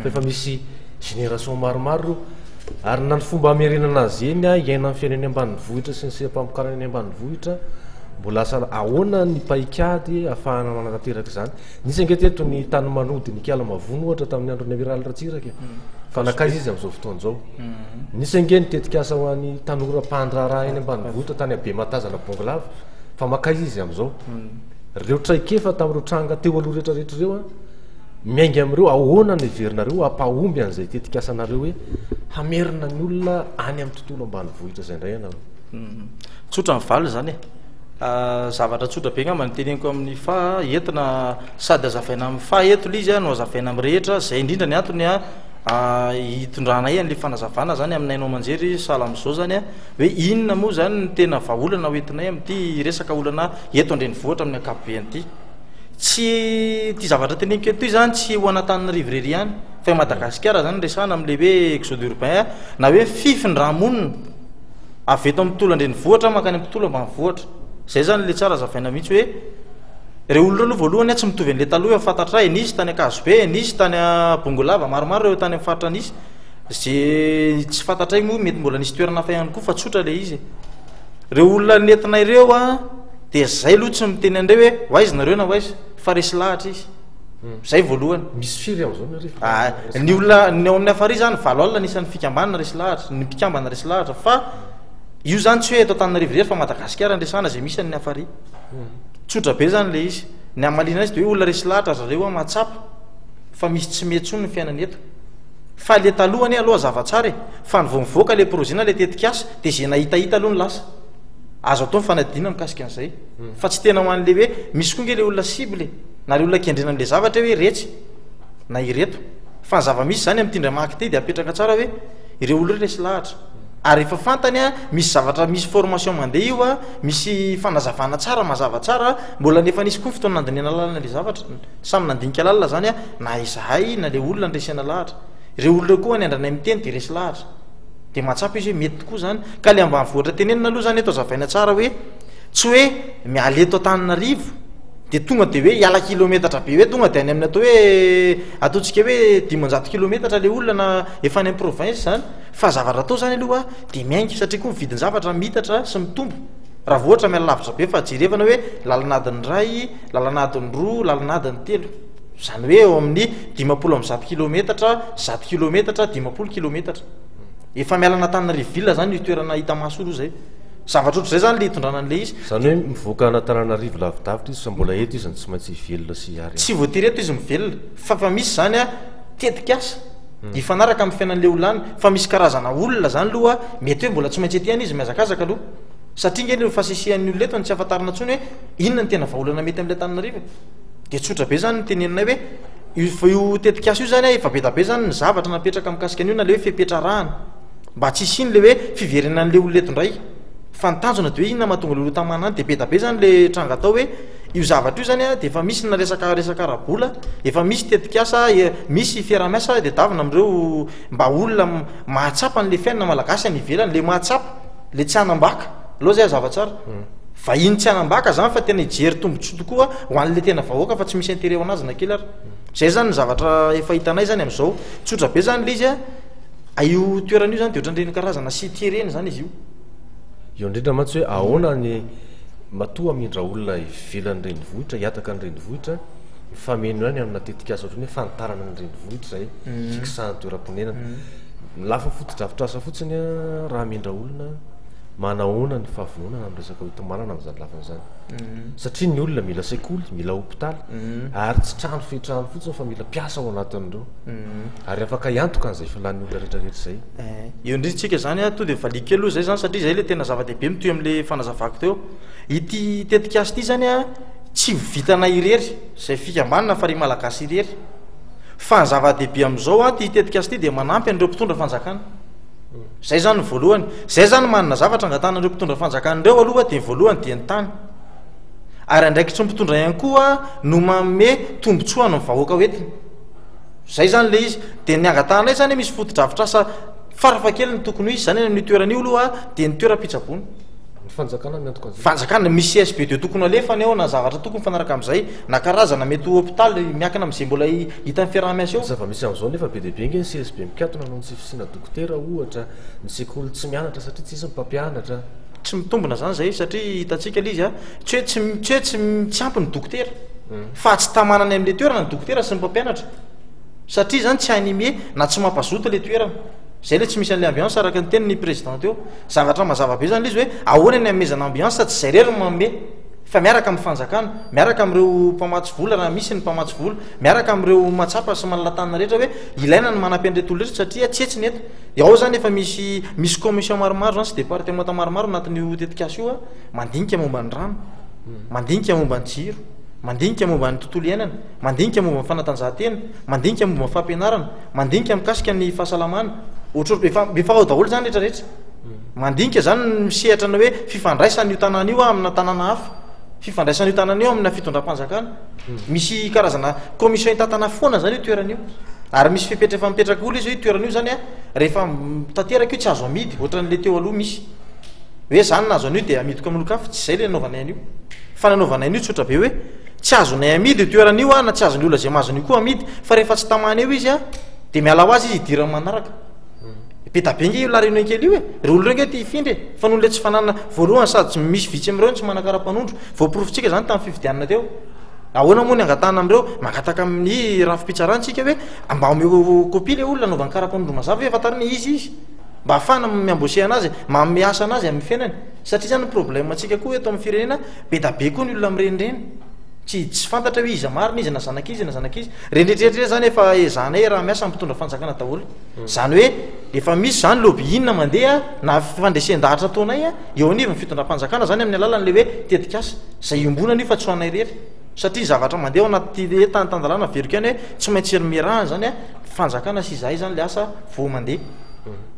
fa efa misy génération maromaro ary na ny fomba hamerenana azy eny a iaina ny fiainany ambanivohitra sy ny sempamokarany any ambanivohitra mbola asa ahoana ny paikady ahafahana manatanteraka zany nisy ange teto ny tany manody ny kiala mavono ohatra tamin'ny andro ny amiraly ratsiraka fa nakaiza izy am'izao fotoan'izao nisy ange nitetika asa ho an'ny tanora mpandraraha eny ambanivohitra tany abe matazana bonglava fa makaiza izy am'izao reo traikefa tamin'ireo tranga teo aloha rehetrarehetra reo a miaingy am'ireo ahoana ny verinareo ampahomby an'izay tetika asanareo hoe hamerina ny olona any amin'ny tontolo ambanivohitra zay indray anareo tsotra mivaly zany zavatra tsotra be ngamba nyteneniko amin'ny fa entina sady azavaina amin'ny fa eto l izy a no azavaina amin'ny rehetra zay indrindra ny antony a hitondrana ian'le fanazavana zany aminainao manjery sala am'izao zany a hoe inona moa zany ny tena vaolana hoentinay am'ty resaka olana eto andrenivohatra amin'ny akapobe an'ity tsy ty zavatra teneniko etoy zany tsy ho anatanina rivorery ihany fa madagasikara zany resana am'le hoe exode urbain na hoe fifindраmonina avy eto amin'ny tolo andrenivohatra makany amin'ny tolo ambanivohatra zay zany le tsara zavaina mihitsy hoe reo olona aloha voalohany tsy mitovy an'le taloha fantatray nisy tany akazobe nisy tany bongolava maromaro reo tany amin'ny faritra nisy zay tsy fantatray moa mety mbola nisy toerana hafa ihany koa fa tsotra le izy reo olona nentinay reo a de zay aloha tsy miteny andreo hoe hoaizy nareo na hoaizy fa resy lahatra izy zay voalohany misy firy am'izao ny olona ny ao amin'ny afary zany valo alina nisan'ny fikambanana resy lahatra ny mpikambana resy lahatra fa io zany tsy hoe eto tanina rivorery fa madagasikara andresana zay misy amin'ny afary tsotra be zany le izy ny amalina izy de hoe olona resy lahatra zareo a matsapa fa misy tsy metsony ny fiainany eto fa le talohany aloha zavatsara fa ny vomivoaka le prozina le tetikasa de zay nahitahita aloha ny lasa azo atao mifanadina mikasika an'izay fa tsy tena ho an'le hoe misy koa nge le olona sible na le olona kendrenan'le zavatra hoe retsy na ireto fa ny zava-misy zany am'tindra maky ty de apetraka tsara hoe ireo olo re resy lahatra ary efa fantany a misy zavatra misy formation mandeha io a misy fanazavana tsara mazava tsara mbola nefa nisy koa fotoana nandiniana lalina le zavatra samy nandinika lalina zany a na izahay na le olona ndresena lahatra ireo olona koa ny andranay miteny de resy lahatra de mahatsapa izy hoe mety tokoa zany ka le ambanivohatra tenenina aloha zany eto azavaina tsara hoe tsy hoe miala eto Antananarivo de tonga de hoe iala kilometatra be hoe tonga de any amin'ny atao hoe ataontsika hoe 500 kilometatra le olona na efa any amin'ny province zany fa zavatra atao zany aloha de miaingy satria koa mividiny zavatra mitatra sy mitombo raha vohatra miala lavitra be fa jerevana hoe lalanadiny ray lalanadiny roa lalanadiny telo zany hoe eo amin'ny 500 kilometatra 100 kilometatra 500 kilometatra efa miala Antananarivo ville zany io toerana hita maso aloha zay zavatra ohatr' zay zany le hitondrana an'le izy zany hoe mivoaka Antananarivo lavidavitra izy fa mbola eto izy tsy maintsy velona sy ary tsy voatery eto izy mivelona fa misy zany a tetika asa ifanaraka amin'ny fiainan'le olona any fa misy karazana olona zany aloha mety hoe mbola tsy maintsy etiany izy miazakazaka aloha satria nge le fasisihan'ny olona eto ny tsy afantarina ntsony hoe inona ny tena vaolana mety amin'le Antananarivo de tsotra be zany nyteneninay hoe io tetika asa io zany efa betabe zany ny zavatra napetraka mikasika an'io na le hoe fepetrarahana mba tsisy iny le hoe fiverenan'le olona eto ndray fa nitanjona de hoe inona mahatonga le olo tamanany de betabe zany le tranga atao hoe io zavatra io zany a de efa misy na resaka rabola efa misy tetikasa misy fiaramiasa de davina am'ireo mba olona mahatsapa n'le fiainana malagasy any ivelany le mahatsapa le tsy anambaka aloha zay zavatsara vahiny tsy anambaka zany fa tena ijery tombotsoa tokoa ho an'le tena vahoaka fa tsy misy intérêt anazy na kely ary zay zany ny zavatra efa hitanay zany am'izao tsotra be zany le izy a io toeran'io zany de ohatran'ireny karazana cité reny zany izy io io indrindra mantsy hoe ahoana ny matoa amindra olona ivelany renivohitra hiataka ny renivohitra mifameno any amina tetikasa ohatrany hoe fantarana ny renivohitra zay fikisahany toeram-ponenana lafa fotodrafitrasa fotsiny a raha amindra olona manahoana ny fahavononana amin'ny resaka hotomanana amin'izany lafan'izany satria ny olona mila sekoly mila hopitaly ary tsy trano fetrano fotsiny fa mila piasa ao anatin'ireo ary afaka hiantoka an'izay filan'ny olona rehetrarehetra zay eo indritsika zany a to de valika aloha zay zany satria zay le tena zava-dehibe mitoy am'le fanazavako teo ity tetikasy ity zany a tsy vitana irery zay fikambanana fary malagasy irery fa ny zava-dehibe am'izao a ty tetikasy ity de manampy an'ireo mpitondra fanjakana zay zany voalohany zay zany manana zavatra angatana an'ireo mpitondra fanjakan'ireo aloha de voalohany dia ny tany ary andraikitry mpitondra ihany koa no manome tombotsoa no vahoaka hoentiny zay zany le izy de ny angatanay zany misy fotodrafitrasa farafakely ny tokony izy zany ny toeran'io aloha de ny toera-pitsabony fanjakana miantoka an'izay fanjakana misy SB de tokony alefa ny ao na zavatra tokony fanaraka am'izay na karazana mety hôpitaly miakina am'izay mbola hitan'ny fiarahamiasa eo zava misy am'izao nefa be dehibe nge ny CSB mikatona anao ny tsy fisina dokotera ohatra ny sekoly tsy mianatra satria tsy isy mpampianatra tsy mitombona zany zay satria hitatsika le izy a tsy hoe tsy ampy ny dokotera fa tsy tamanany am'le toerana ny dokotera sy ny mpampianatra satria zany tsy animé na tsy mampazoto le toerana zay le tsy misy an'le ambiance araka ny teny ny président teo zavatra mazava be zany le izy hoe ahoana ny amezana ambiance tsy zay rery manome fa miaraka amin'ny fanjakana miaraka am'ireo mpamatsy vola raha misy ny mpamatsy vola miaraka am'ireo matsapa sy manalatanana rehetra hoe ilaina ny manampy an'ire tolo rehetra satria tsy etsy ny eto ao zany efa misy commission maromaro zany sy département maromaro anatin'io tetikasy io a mandinika momba ny rano mandinika momba ny jiro mandinika momba ny tontolo iainana mandinika momba ny fanatanjahantena mandinika momba ny fampianarana mandinika mikasika ny fahasalamana efa ao daholo zany rehetrarehetra mandinika zany misehatra hoe fifandraisan'io tanàna io amina tanàna hafa fifandraisan'io tanàna io amina fitondram-panjakana misy karazana commission itatana foana zany io toeran'io ary misy fipetra efa mipetraka olo izy io toeran'io zany a rehefa tanteraka io tsy azo amidy ohatran'le teo aloha misy hoe zany nazo an'io de amidyko amin'olokafo tsy zay le nanaovanay an'io fa nanaovanay an'io tsotra be hoe tsy azonay amidy io toeran'io a na tsy azony olona zay mahazony koa amidy fa rehefa tsy tamany eo izy a de miala ho azy izy idirany manaraka petabengy io larino kely io re olo reo nge ty hifindry fa noho le tsy fananana voalohany sady tsy misy vitsy am'ireo tsy manakara-panondro voaporofitsika zany tamin'ny fividianana teo ahoana moa ny angatana am'ireo mangataka amin'ny rafi-pitsarantsika hoe mba omeo kopia le olona anaovany kara-panondro mazava hoe fatariny izy mba ahafana miambose anazy mamiasa anazy amin'ny fiainany satria zany problème atsika koa eto amin'ny firenena petabe koa ny olona mirenireny tsy fantatra hoe iza marina izy na zanak'izy na zanak'izy rendretrehetra zany efa ezanay raha miasa mpitondra fanjakana daholo zany hoe efa misy zany lobby inona mandeha na fandresen-dahatra taonay a eo anivy ny fitondram-panjakana zany amin'ny alalany le hoe tetikasa zay iombonana io fa tsy hoanay rery satria zavatra mandeha ao anaty tanytandalana veriko any hoe tsy maintsy rmerahany zany a fanjakana sy izay zany le asa vo mandeha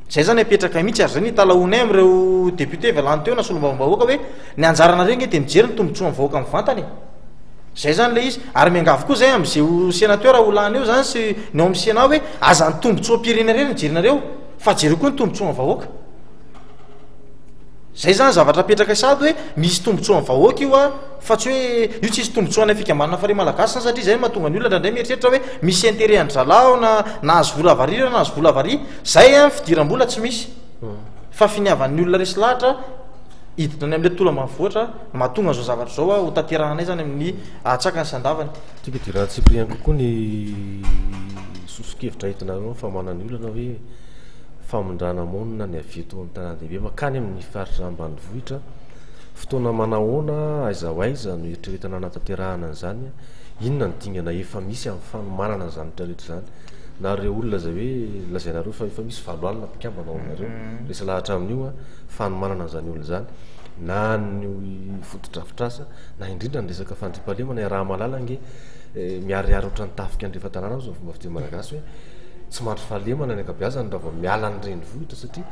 zay zany apetraka mihitsy ary zany talaonay am'ireo député velany teo na solombavam-bahoaka hoe ny anjaranareo nge de mijery ny tombotsoa mvahoaka amin'ny vantany zay zany le izy ary miangavo koa zay am'izay sénateur olany eo zany sy ny ao amin'ny sénat hoe aza ny tombotsoa pirena reny jerinareo fa jery koa ny tombotsoa vahoaka zay zany zavatra apetraka sady hoe misy tombotsoa vahoaka io a fa tsy hoe io tsisy tombotsoana fikambanana fare malagasy zany satria zay mahatonga ny olona ndrandray mieritreritra hoe misy intérêt an-dralao na azo vola varira na azo vola vari zay a fidiram-bola tsy misy fa finiavan'ny olona resy lahatra hiditra ny am'le tola ambanivohatra mahatonga zao zavatra zao a ho tanterahanay zany amin'ny atsaka ny sandavany tika dirantsipriany kokoa ny soso-kevitra hitinareo fa manany olana hoe famondrana monina ny avieto amin'ny tanàn-dehibe makany amin'ny faritra ambanivohitra fotoana manahoana aiza ho aiza no eritreretana anatanterahana an'izany inona ny dingana efa misy amin'ny fanomanana zany rehetrarehetra zany na reo olona zay hoe lazainareo fa efa misy valo alina mpikambana ao aminareo resy lahatra amin'io a fanomanana an'izany olona zany na ny fotodrafitrasa na indrindra ny resaka fandriam-pahalemana raha malala nge miariary ohatrany tafika andrefa tanàna ao zao fomba fiteny malagasy hoe tsy mahatry fahalemana ny ankabeazany raha vao miala nyreny vohitra satria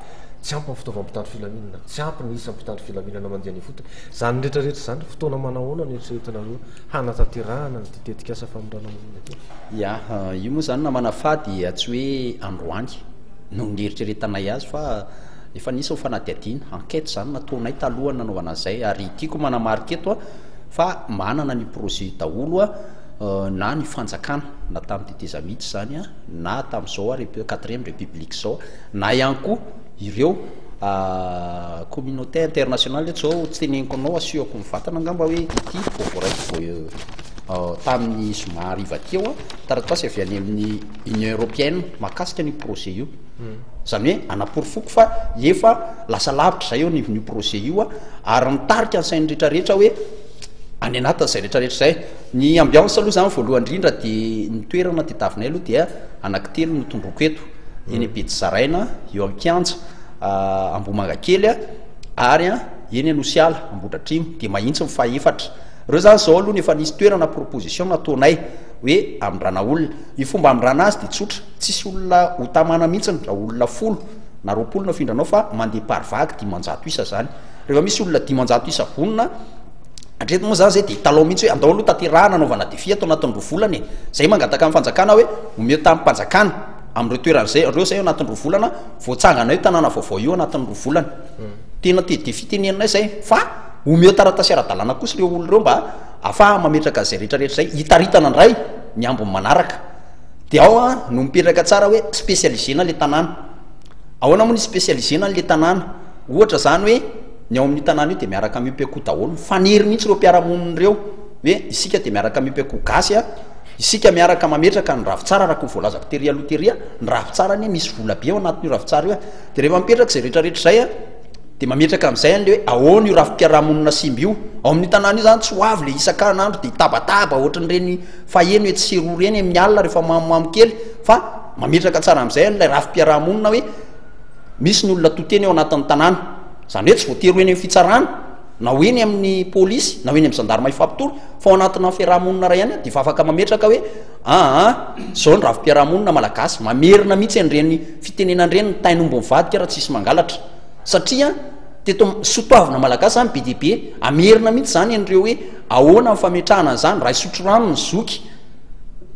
tsy ampy ny fitaovam-pitandro filaminana tsy ampy ny isan'ny mpitandro filaminana mandeha ny fototra zany rehetrarehetra zany fotoana manahoana ny eritreretinareo hanatanterahana ny titetika asa famondrana monina ateo ya io moa zany namana fady tsy hoe androany no ny eritreretanay azy fa efa nisy fanadiadiana enquête zany nataonay talohany nanaovana an'izay ary tiako manamarika eto a fa manana ny projet daholo a na ny fanjakana na tamin'ny tetezamitsy zany a na tamin'izao a 4e république zao na ihany koa ireo communauté internationale zao tsy teneniko anao asiako mivatana angamba hoe ity vovoraiky tamin'ny somary ivaty eo a taratasy avy any amin'ny union européenne mahakasika ny projet io zany hoe anaporofoko fa efa lasa lavitra zay eo nivon'io projet io a ary mitarika ny sainy rehetrarehetra hoe any anatin'izay rehetrarehetra zay ny ambiance aloha zany voalohany indrindra dia ny toerana tediavinay aloha dia anankitelo no tondroko eto eny Betsy Zaraina eo Ankianja Ambomangakely ary eny Anosiala Ambohidratrimo dia mahitsy ny fahaefatra reo zany zao aloha efa nisy toerana proposition nataonay hoe amindrana olona io fomba amindrana azy dia tsotra tsisy olona hotamana mihitsiny raha olona 10 na 20 na findranao fa mandeha par vague 500 isa zany rehefa misy olona 500 isa vonona atreto moa zany zay dia hitalao mihitsy hoe andao aloha taterahana anaovana defia atao anatin'ny roavolana zay mangataka amin'ny fanjakana hoe omeo tamin'ny mpanjakana amin'ireo toerana zay reo zay anatin'ny roavolana voatsangana io tanàna vaovao io anatin'ny roavolana tena defia tenenina zay fa omeo taratasy ara-dalàna kosa reo olo reo mba afa mametraka zay rehetrarehetra zay hitaritana ndray ny ambony manaraka dia ao a no mipetraka tsara hoe spécialisena le tanàna ahoana moa ny spécialisena le tanàna ohatra zany hoe ny ao amin'ny tanàna io dia miaraka mipeako daholo fanery mihitsy reo mpiarahamonin'ireo hoe isika dia miaraka mipeako gasy a isika miaraka mametraka ny ravitsara raha ko voalazako teria aloha teria ny ravitsara ny misy vola be ao anatin'io ravitsara io a dia rehefa mipetraka zay rehetrarehetra zay a dia mametraka amin'izay an'le hoe ahoana io rafi-piarahamonina simby io ao amin'ny tanàna io zany tsy ho avy le isan-karanandro dia hitabataba ohatran'ireny faheno hoe tsy seroa reny amin'ny alina rehefa mamomamo kely fa mametraka tsara amin'izay an'ilay rafi-piarahamonina hoe misy ny olona toteny ao anatin'ny tanàna zany hoe tsy voatery ho eny amin'ny fitsarana na ho eny amin'ny polisy na ho eny amin'ny gendarme ifampitoro fa ao anatina fiarahamonina ray ihany dia efa afaka mametraka hoe zao ny rafi-piarahamonina malagasy mamerina mihitsy an'ireny fitenenan'ireny ny tainombo mivadika raha tsisy mangalatra satria teto sotoavina malagasy zany be dia be amerina mihitsy zany an'ireo hoe ahoana ny fametrahana an'izany raha isotro rano ny zoky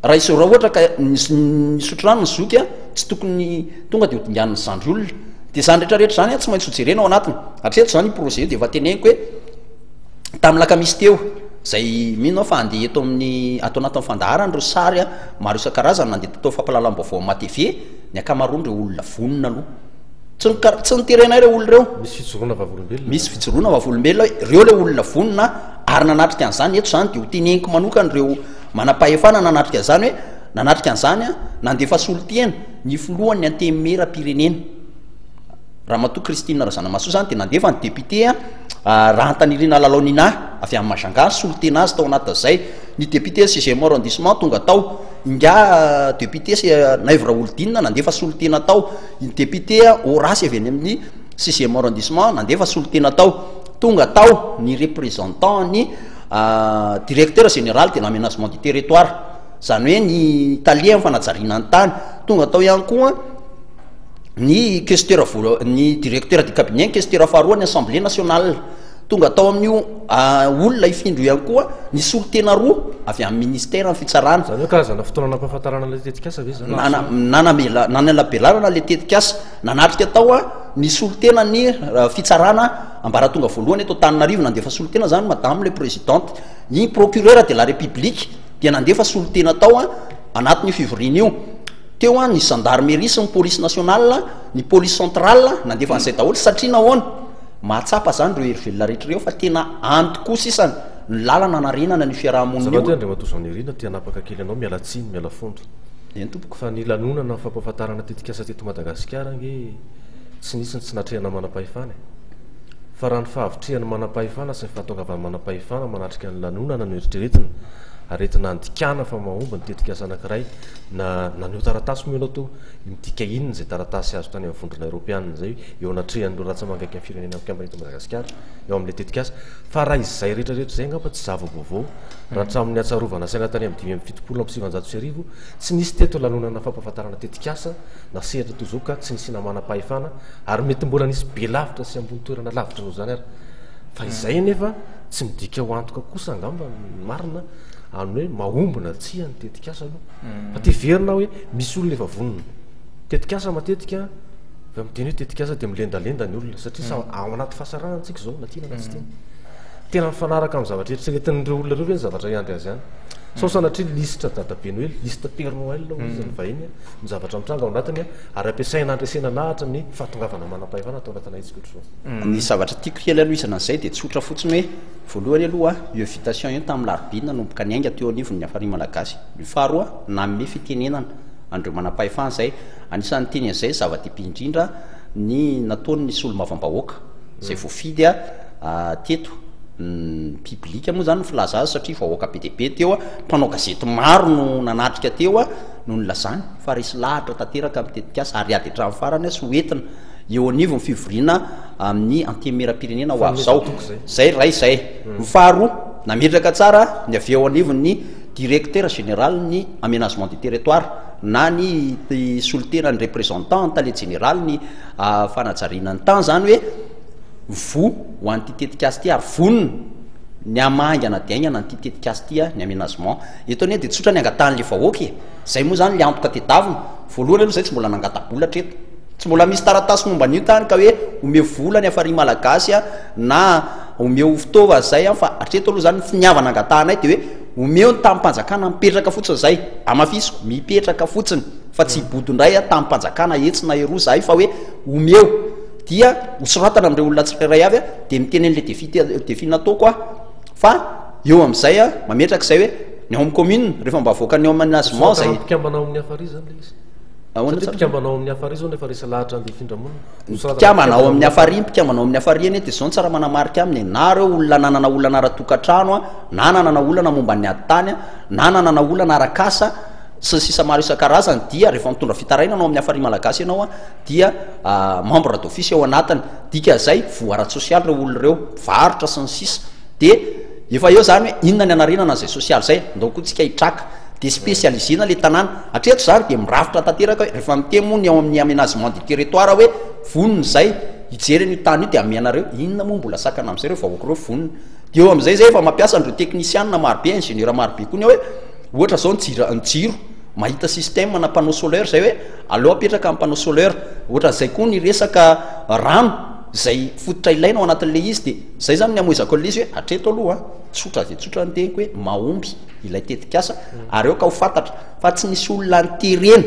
raha ohatra ka nisotro rano ny zoky a tsy tokony tonga dia hodingan'ny zandry olona dia zany rehetrarehetra zany a tsy maintsy hojerena ao anatiny hatreto zany projet io dia efa teneniko hoe tamin'ny lakamisy teo zay minao fa andeha eto amin'ny atao anatin'ny fandaharana reo sary a maro isan-karazany nandeha tatao fampalalam-baovao amin'ny matv ny akamaroany reo olona vonona aloha tsy niterenay reo olo reo misy fijoroana vavolombelona hoe reo le olona vonona ary nanatrika an'izany eto zany dia ho teneniko manokany reo manam-pahefana nanatrika an'izany hoe nanatrika an'izany a nandefa solotena ny filohan'ny antemera-pirenena raha matoa Christine Razanamasoa zany dia nandefa ny député raha antanirina Lalaonina avy amin'ny Majunga solotena azy tao anatin'izay ny député 6e arrondissement tonga tao inga député Naivra Olodinina nandefa solotena tao ny député Horasy avy any amin'ny 6e arrondissement nandefa solotena tao tonga tao ny représentant ny directeur général de l'aménagement du territoire zany hoe ny italien amin'ny fanajariana ny tany tonga tao ihany koa ny questeur ny directeur du cabinet questeur faharoa ny assemblée nationale tonga tao amin'io olona ifindro ihany koa ny solotena roa avy amin'ny ministère amin'ny fitsarana zany hoe karazana fotoana nampahafantarana le tetikasa ve zany nanelabelarana le tetikasa nanatrika tao a ny solotena ny fitsarana ambaratonga voalohany eto Antananarivo nandefa solotena zany madame le présidente ny procureur de la république dia nandefa solotena tao a anatin'io fivoriana io teo a ny gendarmerie sy ny police nationale ny police centrale nandefa an'izay daholo satria nahoana mahatsapa zany reo hery velona rehetra reo fa tena antokoa sisany ny lalana narenana ny fiarahamonina io andre matozanirina tia napaka kely anao miala tsiny miala fondro eny tompoko fa ny lanonana fampahafantarana tetikasa teto Madagasikara nge tsy nisy ny tsy natrehana manam-pahefana fa raha ny fahavitrehany manam-pahefana sy ny fahatongavany manam-pahefana manatrika ny lanonana no eritreretina aretina andikana fa mahomba ny tetikasa anankiray na naneo taratasy moa ianao to midika inony zay taratasy azo tany amin'ny vondrona europiana zay eo anatrehan'ireo ratsamangaiky amin'ny firenena mikambana eto Madagasikara eo amin'ilay tetikasa fa raha izay rehetrarehetra zay angamba tsy zava-baovao raha hatramin'ny atsarovana saina tany amin'ny 5,7 tsy nisy teto lanonana fampahafantarana tetikasa na sehatra to zao ka tsy nisy namana-pahefana ary mety mbola nisy be lavitra sy ambony toerana lavitra noho zany ary fa izay nefa tsy midika ho antoka kosa angamba marina any hoe maombona tsia ny tetikasa aloha fa teverina hoe misy olona efa vonona tetikasa matetika fa miteny hoe tetikasa dia milendalenda ny olona satria ao anaty fahasarana antsika zao na tiana na tsy tiana tena mifanaraka amin'ny zavatra eritreretin'ireo olona ireo hoe ny zavatra iandry azy any sao sanatria lisitra dadabe ny hoe lista Père Noël izy ny vahiny ny zavatra mitranga ao anatiny ary ampiasaina andresena nahatra ny fahatongavana manam-pahefana atao anatiny izy kotrao ny zavatra tiako kely aloha isana an'izay dia tsotra fotsiny hoe voalohany aloha invitation io tamin'ny larobina nanomboka ny ainga teo anivon'ny afary malagasy ny faharoa nanome fitenenana andreo manam-pahefana zay anisan'ny teny an'izay zava-dehibe indrindra ny nataony nisy olo-mavambahoaka zay voafidy teto piblika moa zany ny filaza azy satria vahoaka be dehibe teo mpanao gazety maro no nanatrika teo no nylazany fa resy lahatra tanteraka amin'ny tetikasa ary ady hatramin'ny farany sy hoentina eo anivo ny fivoriana amin'ny antemera-pirenena ho avy zao zay ray zay mifaharoa nametraka tsara ny avy eo anivo ny directeur général ny aménagement du territoire na ny solitena ny représentant tale général ny fanajariana ny temps zany hoe vo ho an'ity tetikasy ty ary vonona ny amaingana diaingana nyity tetikasy ty ny aménagement eto anie dia tsotra ny angatan'le vahoaka zay moa zany le antoka tedavina voalohany aloha zay tsy mbola nangatabolatra eto tsy mbola misy taratasy momba an'io tany ka hoe omeo vola ny afary malagasy na omeo fitaova zay fa atreto aloha zany ny finiavana angatanay dia hoe omeo ny tamin'mpanjakana mipetraka fotsiny zay amafisiko mipetraka fotsiny fa tsy ibodindray tamin'mpanjakana etsina eroa zay fa hoe omeo dia hosoratana amin'ireo olona tsirairay avy dia miteny an'le defi nataoko fa eo amin'izay mametraka izay hoe ny ao amin'ny commune rehefa mba avoaka ny ao aménagement zay pikambanao amin'ny afary zany le izy pikambanao amin'ny afary zao nefa resy lahatra andefindramonina pikambanao amin'ny afary pikambanao amin'ny afary eny dia zao ny tsara manamarika aminy nareo olona nanana olana ara-tokantrano na nanana olana momba ny ady tany na nanana olana arakasa sy sisa maro isan-karazany dia rehefa mitondra fitaraina anao amin'ny afary malagasy ianao dia membre d'office ao anatiny dika zay voarat social reo olona reo varotra sy ny sisa dia efa eo zany hoe inona ny anarenana zay social zay ndao koa tsika hitraka dia spécialisena le tanàna atreto zany dia mirafitra tanteraka hoe rehefa mitemony ao amin'ny aménagement du territoire hoe vonona zay hijery ny tany io dia amianareo inona moa mbola sakana amin'izay reo vahoaka reo vonona dia eo amin'izay zay efa mampiasa andreo technicianna marobe ingénieur marobe koa ny hoe ohatra zao ny jiro mahita système na panneau solaire zay hoe aleo apetraka amin'ny panneau solaire ohatra zay koa ny resaka rano zay fototra ilaina ao anatin'le izy dia zay zany ny amoizako an'le izy hoe atreto aloha tsotra dia tsotra ny teniko hoe mahomby ilay tetikasa ary eo ka ho fantatra fa tsy nisy olona nyterena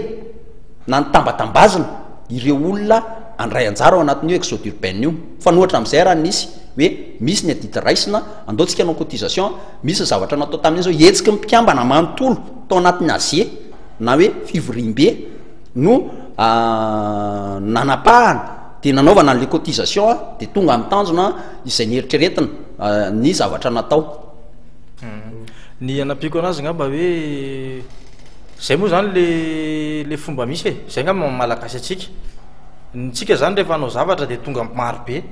na nitambatambazina ireo olona andray anjara ao anatin'io exode urbaine io fa nohatra amin'izay raha nisy hoe misy ny adidi raisina andaontsika anao cotisation misy zavatra natao tamin'iny zao hetsika mipikambana manontolo tao anatin'ny azie na hoe fivorim-be no nanapahana dia nanaovana an'le cotisation dia tonga amin'ny tanjona izay nieritreretina ny zavatra natao ny anapiko anazy ngamba hoe zay moa zany le fomba misy zay ngamba malagasy atsika ntsika zany rehefa anao zavatra dia tonga marobe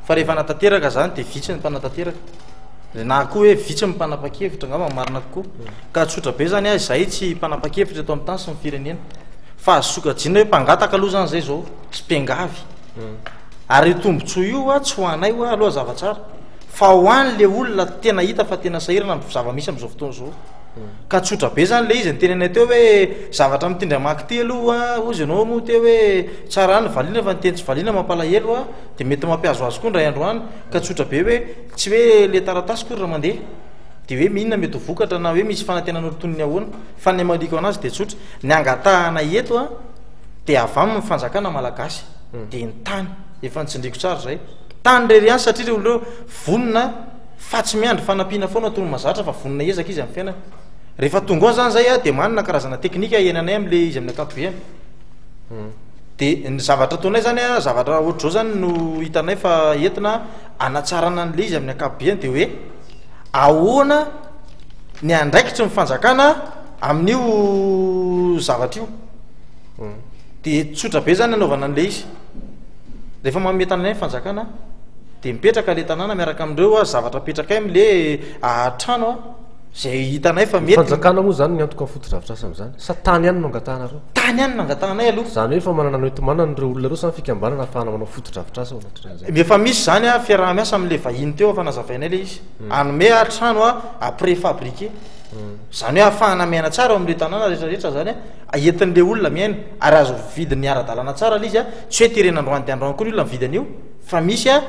fa rehefa natateraka zany dia vitsy ny mpanatateraka na koa hoe vitsy mpanapa-kevitra ngamba marina tokoa ka tsotra be zany zay tsy mpanapa-kevitra eto amin'ny tany sy ny firenena fa azosokajina hoe mpangataka aloha zany zay zao tsy mpiangavy ary tombotsoa io tsy ho anay aloha zavatsara fa ho any le olona tena hita fa tena sahirana zava-misy am'izao fotoana zao ka tsotra be zany le izy ny tenenay teo hoe zavatra mitindry amaky ty aloha ozy anao moa teo hoe tsara any valiana fa niteny tsy valiana mampalahelo dia mety mampiazo azy koa ndray andro any ka tsotra be hoe tsy hoe le taratasy koa raha mandeha dia hoe mihinona mety ho vokatra na hoe misy fanantenana rotoniny ahoana fa ny maliko anazy dia tsotra ny angatahana eto dia avy aminy fanjakana malagasy dia ny tany efa nitsindriko tsara zay tany rery any satria re oloreo vonona fa tsy miandry fanampiana foana tony mazatra fa vonona ezaka izy amin'ny fiainana rehefa tonga ao zany zay dia manana karazana teknika ienanay am'le izy amin'ny akapobeany dia ny zavatra taonay zany zavatra ohatr'zao zany no hitanay fa entina anatsarana an'le izy amin'ny akapobeany dia hoe ahoana ny andraikitry mifanjakana amin'io zavatra io de tsotra be zany anaovana an'le izy rehefa manome tanàna mifanjakana de mipetraka le tanàna miaraka amindreo a zavatra petraka am'le trano a zay hitanay fa mety fanjakana moa zany ny antoka foto-dravitra asa am'zany sa tany ihany no angatanareo tany ihany nangatanay aloha zany hoe fa manana noetimana reo olona reo samy fikambanana afahana manao foto-dravitra asa onatr'zay efa misy zany a fiaraha-miasa am'le vahiny teo afa nazavainay le izy anome a trano a préfabriqué zany hoe ahafahana miaina tsara am'le tanàna rehetrarehetra zany a entin'le olona miaina ary azo vidiny ara-dalàna tsara le izy a tsy hoe terenandroany de androany koa ny olona mividiny io fa misy a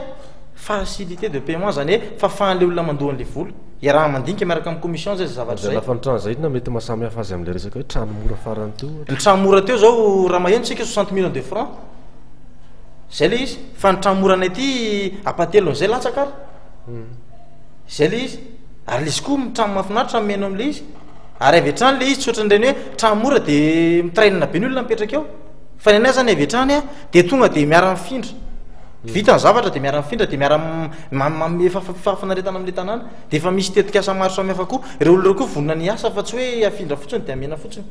facilité de paiement zany hoe fahafahan'le olona mandohan'le vola iaraha mandinika miaraka amin'ny commission zay zavatra zay lafa ny trano zahidina mety mahasamy hafa azy am'le resaka hoe trano mora farany teo ny trano mora teo zao raha maheno tsika 60 millions de francs zay le izy fa ny trano moranay ty apatelon'zay latsaka zay le izy ary le izy koa trano mahafinaritra meno am'le izy ary avetrany le izy tsy ohatran'ireny hoe trano mora de mitarainana be ny olona mipetraka eo fa ny anay zany avetrany a de tonga de miara mifindra vita ny zavatra de miara mifindra de miara fafanaretana am'le tanàna de efa misy tetika asa maro samy hafa koa reo olona reo koa vonona ny asa fa tsy hoe afindra fotsiny de amena fotsiny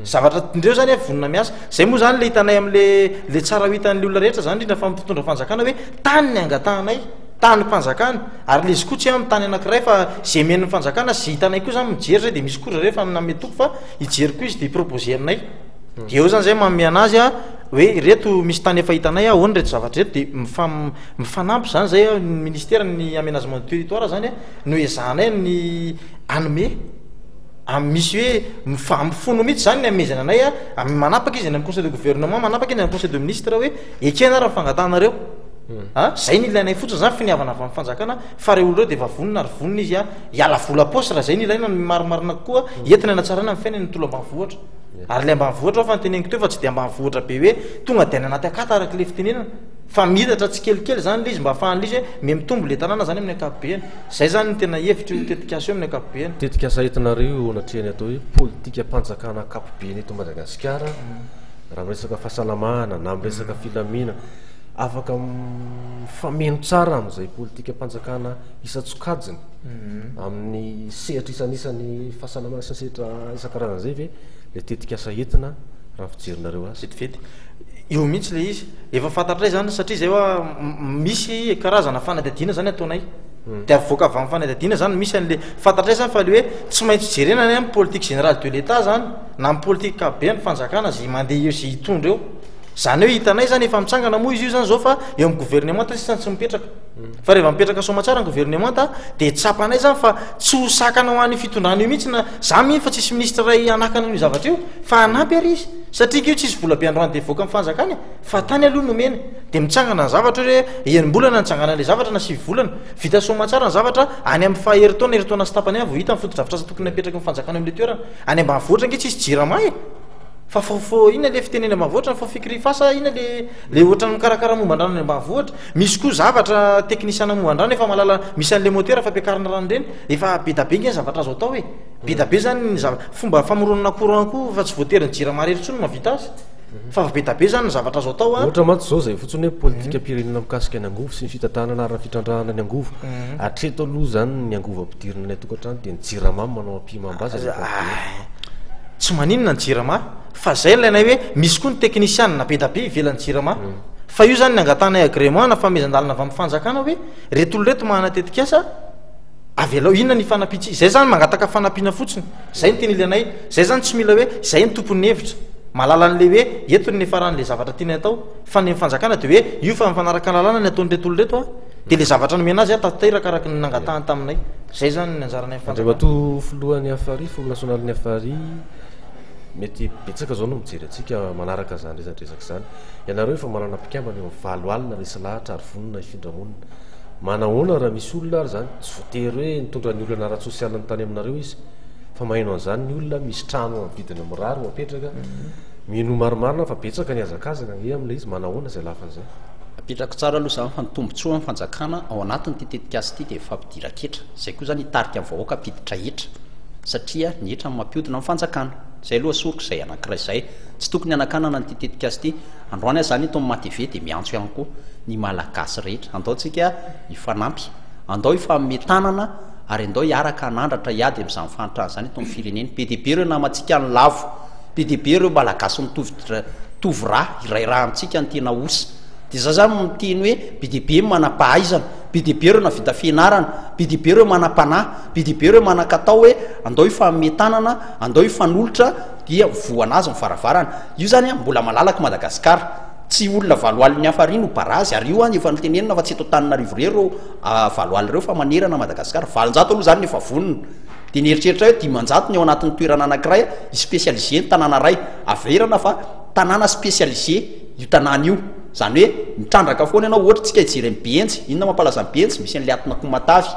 zavatra indreo zany vonona miasa zay moa zany le hitanay am'le tsara ho hitan'le olona rehetra zany indrindra fa mpitondra fanjakana hoe tany ny angatanay tany mpanjakana ary le izy koa tsy a mitany anakiray fa zay men'ny fanjakana zay hitanay koa zany mijery zay de misy koa rehefa nametoko fa hijery koa izy de proposé aminay de eo zany zay manome anazy a hoe reto misy tany efa hitanay a oany reto zavatra reto de mifanampy zany zay ministère ny aménagement du territoire zany a no ezahanay ny anome misy hoe mifono mihitsy zany ny amezana anay a manapaka izy any amin'ny conseil de gouvernement manapaka izy any conseil de ministre hoe ekena raha fangatanareo zay ny ilainay fotsiny zany finiavana avy amin'ny fanjakana fa reo olona reo de efa vonona ary vonona izy a hiala vola posy raha zay ny ilaina ny maromarina kokoa entina natsarana amin'ny fiainany tolo ambanivohatra ary le ambanivohatra ao fa nyteneniko teo fa tsy de ambanivohatra be hoe tonga de any anaty akata araka le fitenenana fa midatra tsy kelikely zany le izy mba ahafahan'le izy hoe me mitombo le tanàna zany amin'ny akapobeany zay zany ny tena hevitra io tetikasa io amin'ny akapobeany tetikasa entinareo anatrehany atao hoe politika mpanjakana akapobeany eto Madagasikara raha miresaka fahasalamana na miresaka filaminana afaka fameno tsara am'izay politika mpanjakana isatsokajiny amin'ny sehatra isan'isan'ny fahasalamana sy sehatra isan-karazana zay ve le tetikasa entina raha fijerinareo azy vetivety io mihitsy le izy efa fantatray zany satria zay hoa misy karazana fanadadiana zany ataonay de avoaka avy amin'ny fanadadiana zany misy an'le fantatray zany fa le hoe tsy maintsy jerenany amin'ny politique générale de l'état zany na amin'ny politique kabe ny fanjakana zay mandeha eo zay hitondra eo zany hoe hitanay zany efa mitsangana moa izy io zany zao fa eo amin'ny gouvernementa sisany tsy mipetraka fa rehefa mipetraka somatsara ny gouvernementa de tsapanay zany fa tsy ho sakana ho an'ny fitondrana io mihitsy na za mihitsy fa tsisy ministre ray anakana io zavatra io fa anampy ary izy satria io tsisy vola be androany de voaka amin'ny fanjakany fa tany aloha nomena de mitsangana ny zavatra hoe enimbolana nitsangana le zavatra na 6 volana vita somatsara ny zavatra any amin'ny faheritaona heritaona sy tapany avo hita ny foto-dravitra sa tokony napetraka amin'ny fanjakana am'le toerana any ambanivohatra nge tsisy jirama e fa fo ina le fitenena ambanivohatra fo fikrifasa ina le ohatrany mikarakara mombandrano ny ambanivohatra misy koa zavatra teknisiana mombandrano efa malala misy an'le motera fa ampiakarina rano reny efa bedabe nge zavatra azo atao hoe bedabe zany fomba famoronana courant koa fa tsy voatery ny jirama rehetra tsony mavita azy fa bedabe zany ny zavatra azo atao ohatra matsy zao zay fotsiny hoe politika pirenena mikasika ny angovo sy ny fitantanana ary ny fitrandrahana ny angovo atreto aloha zany ny angovo ampidirina ny atokantrano de ny jirama manao ampimambaza tsy maninona ny jirama fa zay lainay hoe misy koa ny teknisiana na bedabe ivelan'ny jirama fa io zany ny angatanay agrément na famezan-dalana avy amin'ny fanjakana hoe retolo reto mahanatetikasa avelao inona ny fanapitsy zay zany mangataka fanampiana fotsiny zay ny teny ilanay zay zany tsy mila hoe zay ny tompony hevitra malala an'le hoe entony ny faran'le zavatra tiany atao fa ny fanjakana de hoe io fa mifanaraka lalàna ny ataony retolo reto a de le zavatra nomena azy a tateraka araka ny nangatahany taminay zay zany ny anjaranay fanjavato filohan'ny afary folo nasionalin'ny afary mety betsaka zao no mijery atsika manaraka zany resadresaka zany ianareo efa manana mpikambana eo valo alina resy lahatra ary vonona ifindramonina manahoana raha misy olona ary zany tsy voatery hoe nitondra ny olona ara-tsosialina ny tany aminareo izy fa maheno an'izany ny olona misy trano amin'ny vidina mirary mapetraka mino maromarona fa betsaka ny azakazaka nge am'le izy manahoana zay lafan'zay apetraka tsara aloha zany fa nitombotsoa amin'ny fanjakana ao anatiny ty tetikasy ty de fampidiran-ketra zay koa zany hitarika amin'ny vahoaka mpiditra hetra satria ny hetra mampiodina amin'ny fanjakana zay aloha soriko zay anakiray zay tsy tokony anakanana ny ty tetikasy ty androany azy zany itony mateve de miantso ihany koa ny malagasy rehetra andaotsika hifanampy andao hifametanana ary andao hiaraka anandratra iady am'izany fanitrany zany eto amin'ny fireneny be dia be reo namantsika ny lavo be dia be reo malagasy mitovy raha iray raha amintsika ny tena osa dia za zany miteny hoe be dia be manam-pahaizana be dia be reo navita fianarana be dia be reo manam-panahy be dia be reo manan-katao hoe andao hifametanana andao hifanolotra dia voanazy mivaravarana io zany mbola malalaka Madagasikara tsy olona valoalin'ny hafa rino barazy ary io efa nitenenina fa tsy eto Antananarivo reo valoaly reo fa manerana Madagasikara 700 aloha zany efa vonona dia nieritreritra hoe 900 ny ao anatin'ny toerana anankiray spécialisé ny tanàna ray averana fa tanàna spécialisé io tanàna io zany hoe mitrandraka foana ianao ohatra tsika hijery amin'ny Behenjy inona mampalaza ny Behenjy misy an'ilay atina Komatavy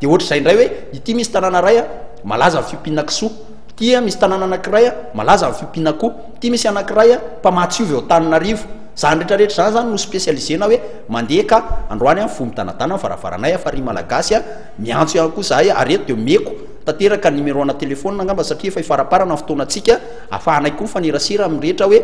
dia ohatra izay indray hoe ity misy tanàna ray malaza amin'ny fiompiana kisoa ity misy tanàna anankiray malaza amin'ny fiompiana koa ity misy anankiray mpamatsiovy ao Antananarivo zany rehetrarehetra zany zany no spécialisena hoe mandeha ka androany a fomitanatana varavaranay afary malagasy miantso ihany koa zahay ary eto dia meko tanteraka numéro ana telefôna angamba satria efa ifaraparana fotoanantsika afahanay koa mifanerasera amin'ny rehetra hoe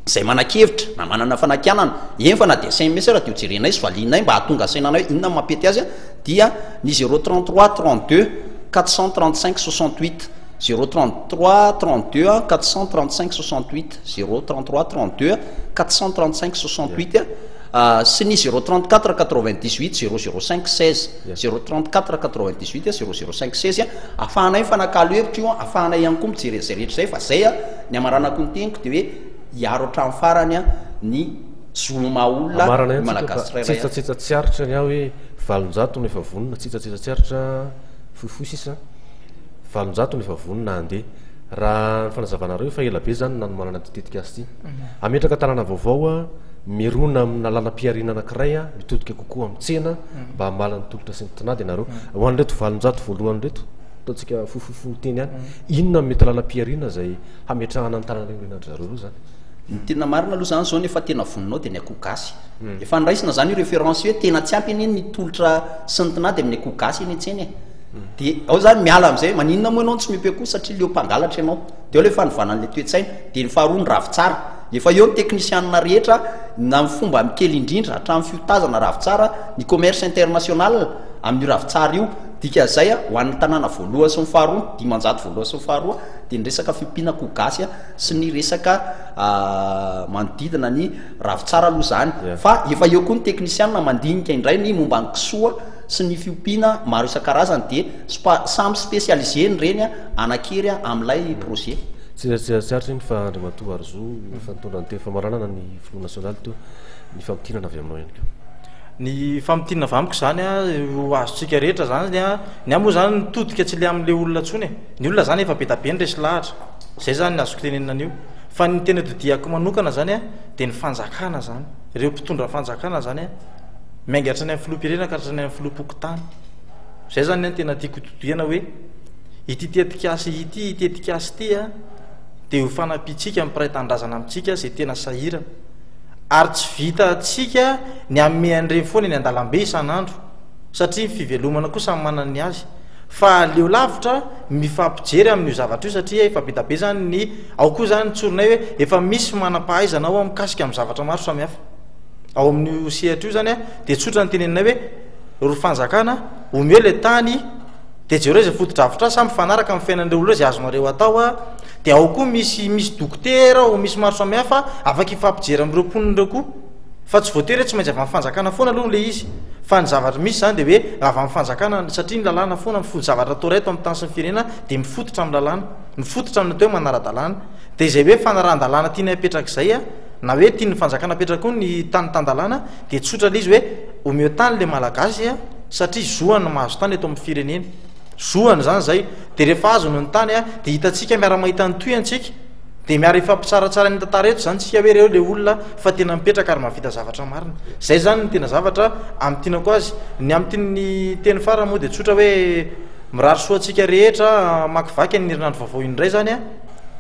zay manan-kevitra na manana fanakianana fa na dia SMS raha dia jerenay sy valinay mba hahatonga sainanay inona mampety azy dia ny 033 32 435 68 033 32 435 68 033 32 435 68 sy ny 034 98 005 16 034 98 005 16 afahanay fanakalo hevitra io afahanay ihany koa mijery zay rehetra zay fa zay ny amaranako ny teniko dia hoe hiaro hatramin'ny farany ny zoma olona malagasy tsirairay tsy aritra ny aho hoe 700 no efa vonona tsy aritra fohifohy sisa 700 no efa vonona andeha raha ny fanazavanareo fa ela be zany nanomanana titetika azy ity ametraka tanàna vaovao mirona amina lalam-piarina anankiray mitodika kokoa amin'ny tsena mba hamalany tolotra sy ny tinady ianareo ho an'reto 700 voalohany reto ataontsika fohifohy teny ihany inona mety lalam-piarina zay hametrahana ny tanàna renadry zany ny tena marina aloha zany zao nefa tena voninao dia ny akoho gasy efa niraisina zany io référence hoe tena tsy ampy eny ny tolotra sy ny tinady amin'ny akoho gasy eny an-tseny dia ao zany miala am'izay maninona moa ianao tsy mipy akoho satria leo mpangalatra ianao dia ao le fanovanan'le toetsaina dia ny faharoa ny ravitsara efa eo ny teknisianina rehetra na fomba mikely indrindra hatramin'ny fiotazana ravitsara ny commerce international amin'ny ravitsara io dika zay ho an'ny tanàna voaloha sy ny faharoa 900 voaloha sy ny faharoa dia ny resaka fiompiana akoho gasy sy ny resaka manodidina ny ravitsara aloha zany fa efa eo koa ny teknisianina mandinika indray ny momba ny kisoa sy ny fiompiana maro isan-karazany dia samy spécialisé ny reny anakery amin'ilay projet tsy aritra iny fa Andriamatoa Arzo fanitondra ny teny famaranana ny Front National teo ny fampitinana avy aminao ihany koa ny fampitinana avy amiko zany ho azotsika rehetra zany ny amoa zany nitodika tsy le amin'le olona ntsony ny olona zany efa be tabe ny resy lahatra zay zany ny azoko tenenina an'io fa ny tena dodiako manokana zany dia ny fanjakana zany ireo mpitondra fanjakana zany mainga hatrany amin'ny filoham-pirenena ka hatrany amin'ny filoham-pokotany zay zany ny tena tiako dodiana hoe ity tetikasy ity tetikasy ity dia ho fanampitsika mpiray tandrazana amintsika zay tena sahira ary tsy vita atsika ny ame andreny foana ny andalam-be isan'andro satria ny fivelomana koa samy manany azy fa leo lavitra mifampijery amin'io zavatra io satria efa be tabe zany ny ao koa zany tsorinay hoe efa misy manam-pahaizana ao mikasika amin'ny zavatra maro samihafa ao amin'io sehatra io zany dia tsotra ny teneninay hoe ro fanjakana omeo le tany dia jereo zay foto-dravitra samy fanaraka amin'ny fiainan'ireo olona zay azonareo atao dia ao koa misy dokotera ao misy maro samihafa afaka ifampijery amin'ireo mponina koa fa tsy voatery tsy maintsy avy amin'ny fanjakana foana aloha le izy fa ny zavatra misy zany dia hoe avy amin'ny fanjakana satria ny lalàna foana mifoto zavatra atao raito amin'ny tany sy ny firenena dia mifototra amin'ny lalàna mifototra amin'ny atao hoe manara-dalàna dia izay hoe fanaran-dalàna tiany apetraka izay na hoe tia ny fanjakana apetraka koa ny tany-tan-dalàna dia tsotra le izy hoe omeo tany le malagasy satria zohany mahazo tany eto amin'ny firenena zohany zany zay dia rehefa azo no ny tany dia hitantsika miara-mahita ny toy antsika dia miara ifampitsaratsara ny tantara eto zany tsika hoe reo le olona fa tena mipetraka ary mahavita zavatra marina zay zany ny tena zavatra amin'ny tianako azy ny amin'ny tiany teny farany moa dia tsotra hoe mirary soantsika rehetra makivaky ny herinandro vaovao indray zany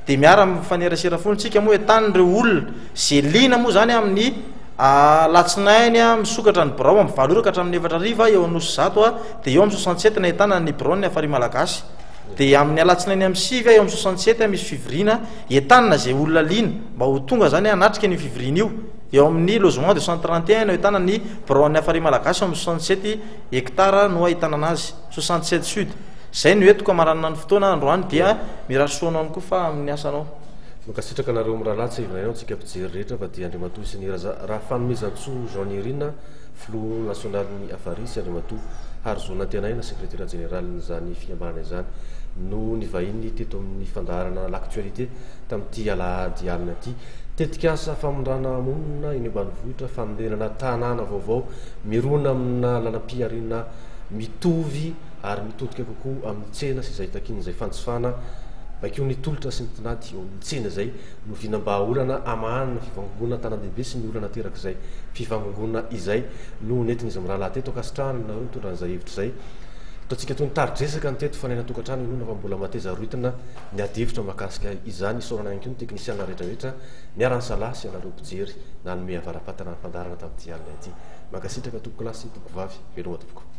dia miara mifanerasera fonitsika moa hoe tanyreo olona zay lina moa zany amin'ny latsinainy misokatra ny birao amin'ny valoraka hatramin'ny 7 ariva eo anosy zato dia eo amin'ny 67 na hitana ny birao ny afary malagasy dia amin'ny alatsinainy amin'ny 7 eo amin'ny 67 misy fivirina entanina zay olona lina mba ho tonga zany anatrika ny fivirina io eo amin'ny logement de 131 no ahitana ny braon'ny afary malagasy amin'ny 67 hectara no ahitana anazy 67 sud zay no etiko amaranana ny fotoana androany dia mirasoanao any koa fa amin'ny asanao makasitraka nareo mirahalatsy ivinanao tsika mpijery rehetra fa dia andriamatoa isy raha fanomezantsoa jeanirina flou national ny afarisy andriamatoa harzona tenaina secrétaire général zany fiambarana izany no nivahiny teto amin'ny fandaharana l'actualité tamin'ity alahady alina ty tetika asa famondrana monina iny ambanivohitra famondenana tanàna vaovao mirona amina lanam-piarina mitovy ary mitodika kokoa amin'ny tsena sy zay takiny zay fanjifana bakeo nitolotra sy nitinady eo amin'ny tsena zay no vinam-bahaolana amanina fivangongona tanàn-dehibe sy ny olana terak'izay fivangongona izay no nentin'izy amin'ny rahalahy teto akasitrahany nareo mitondran'izay hevitra zay ataontsika toy ny taridresaka ny teto fanena tokantrano inona fa mbola mateza roitina ny adihevitra mahakasika izany isaorana ihany koa ny teknisiana rehetrarehetra niarany salasy sy anareo mpijery na nome avaram-patana ny fandarana tamin'ity alina ity makasitraka toko klasy toko vavy veloma tompoko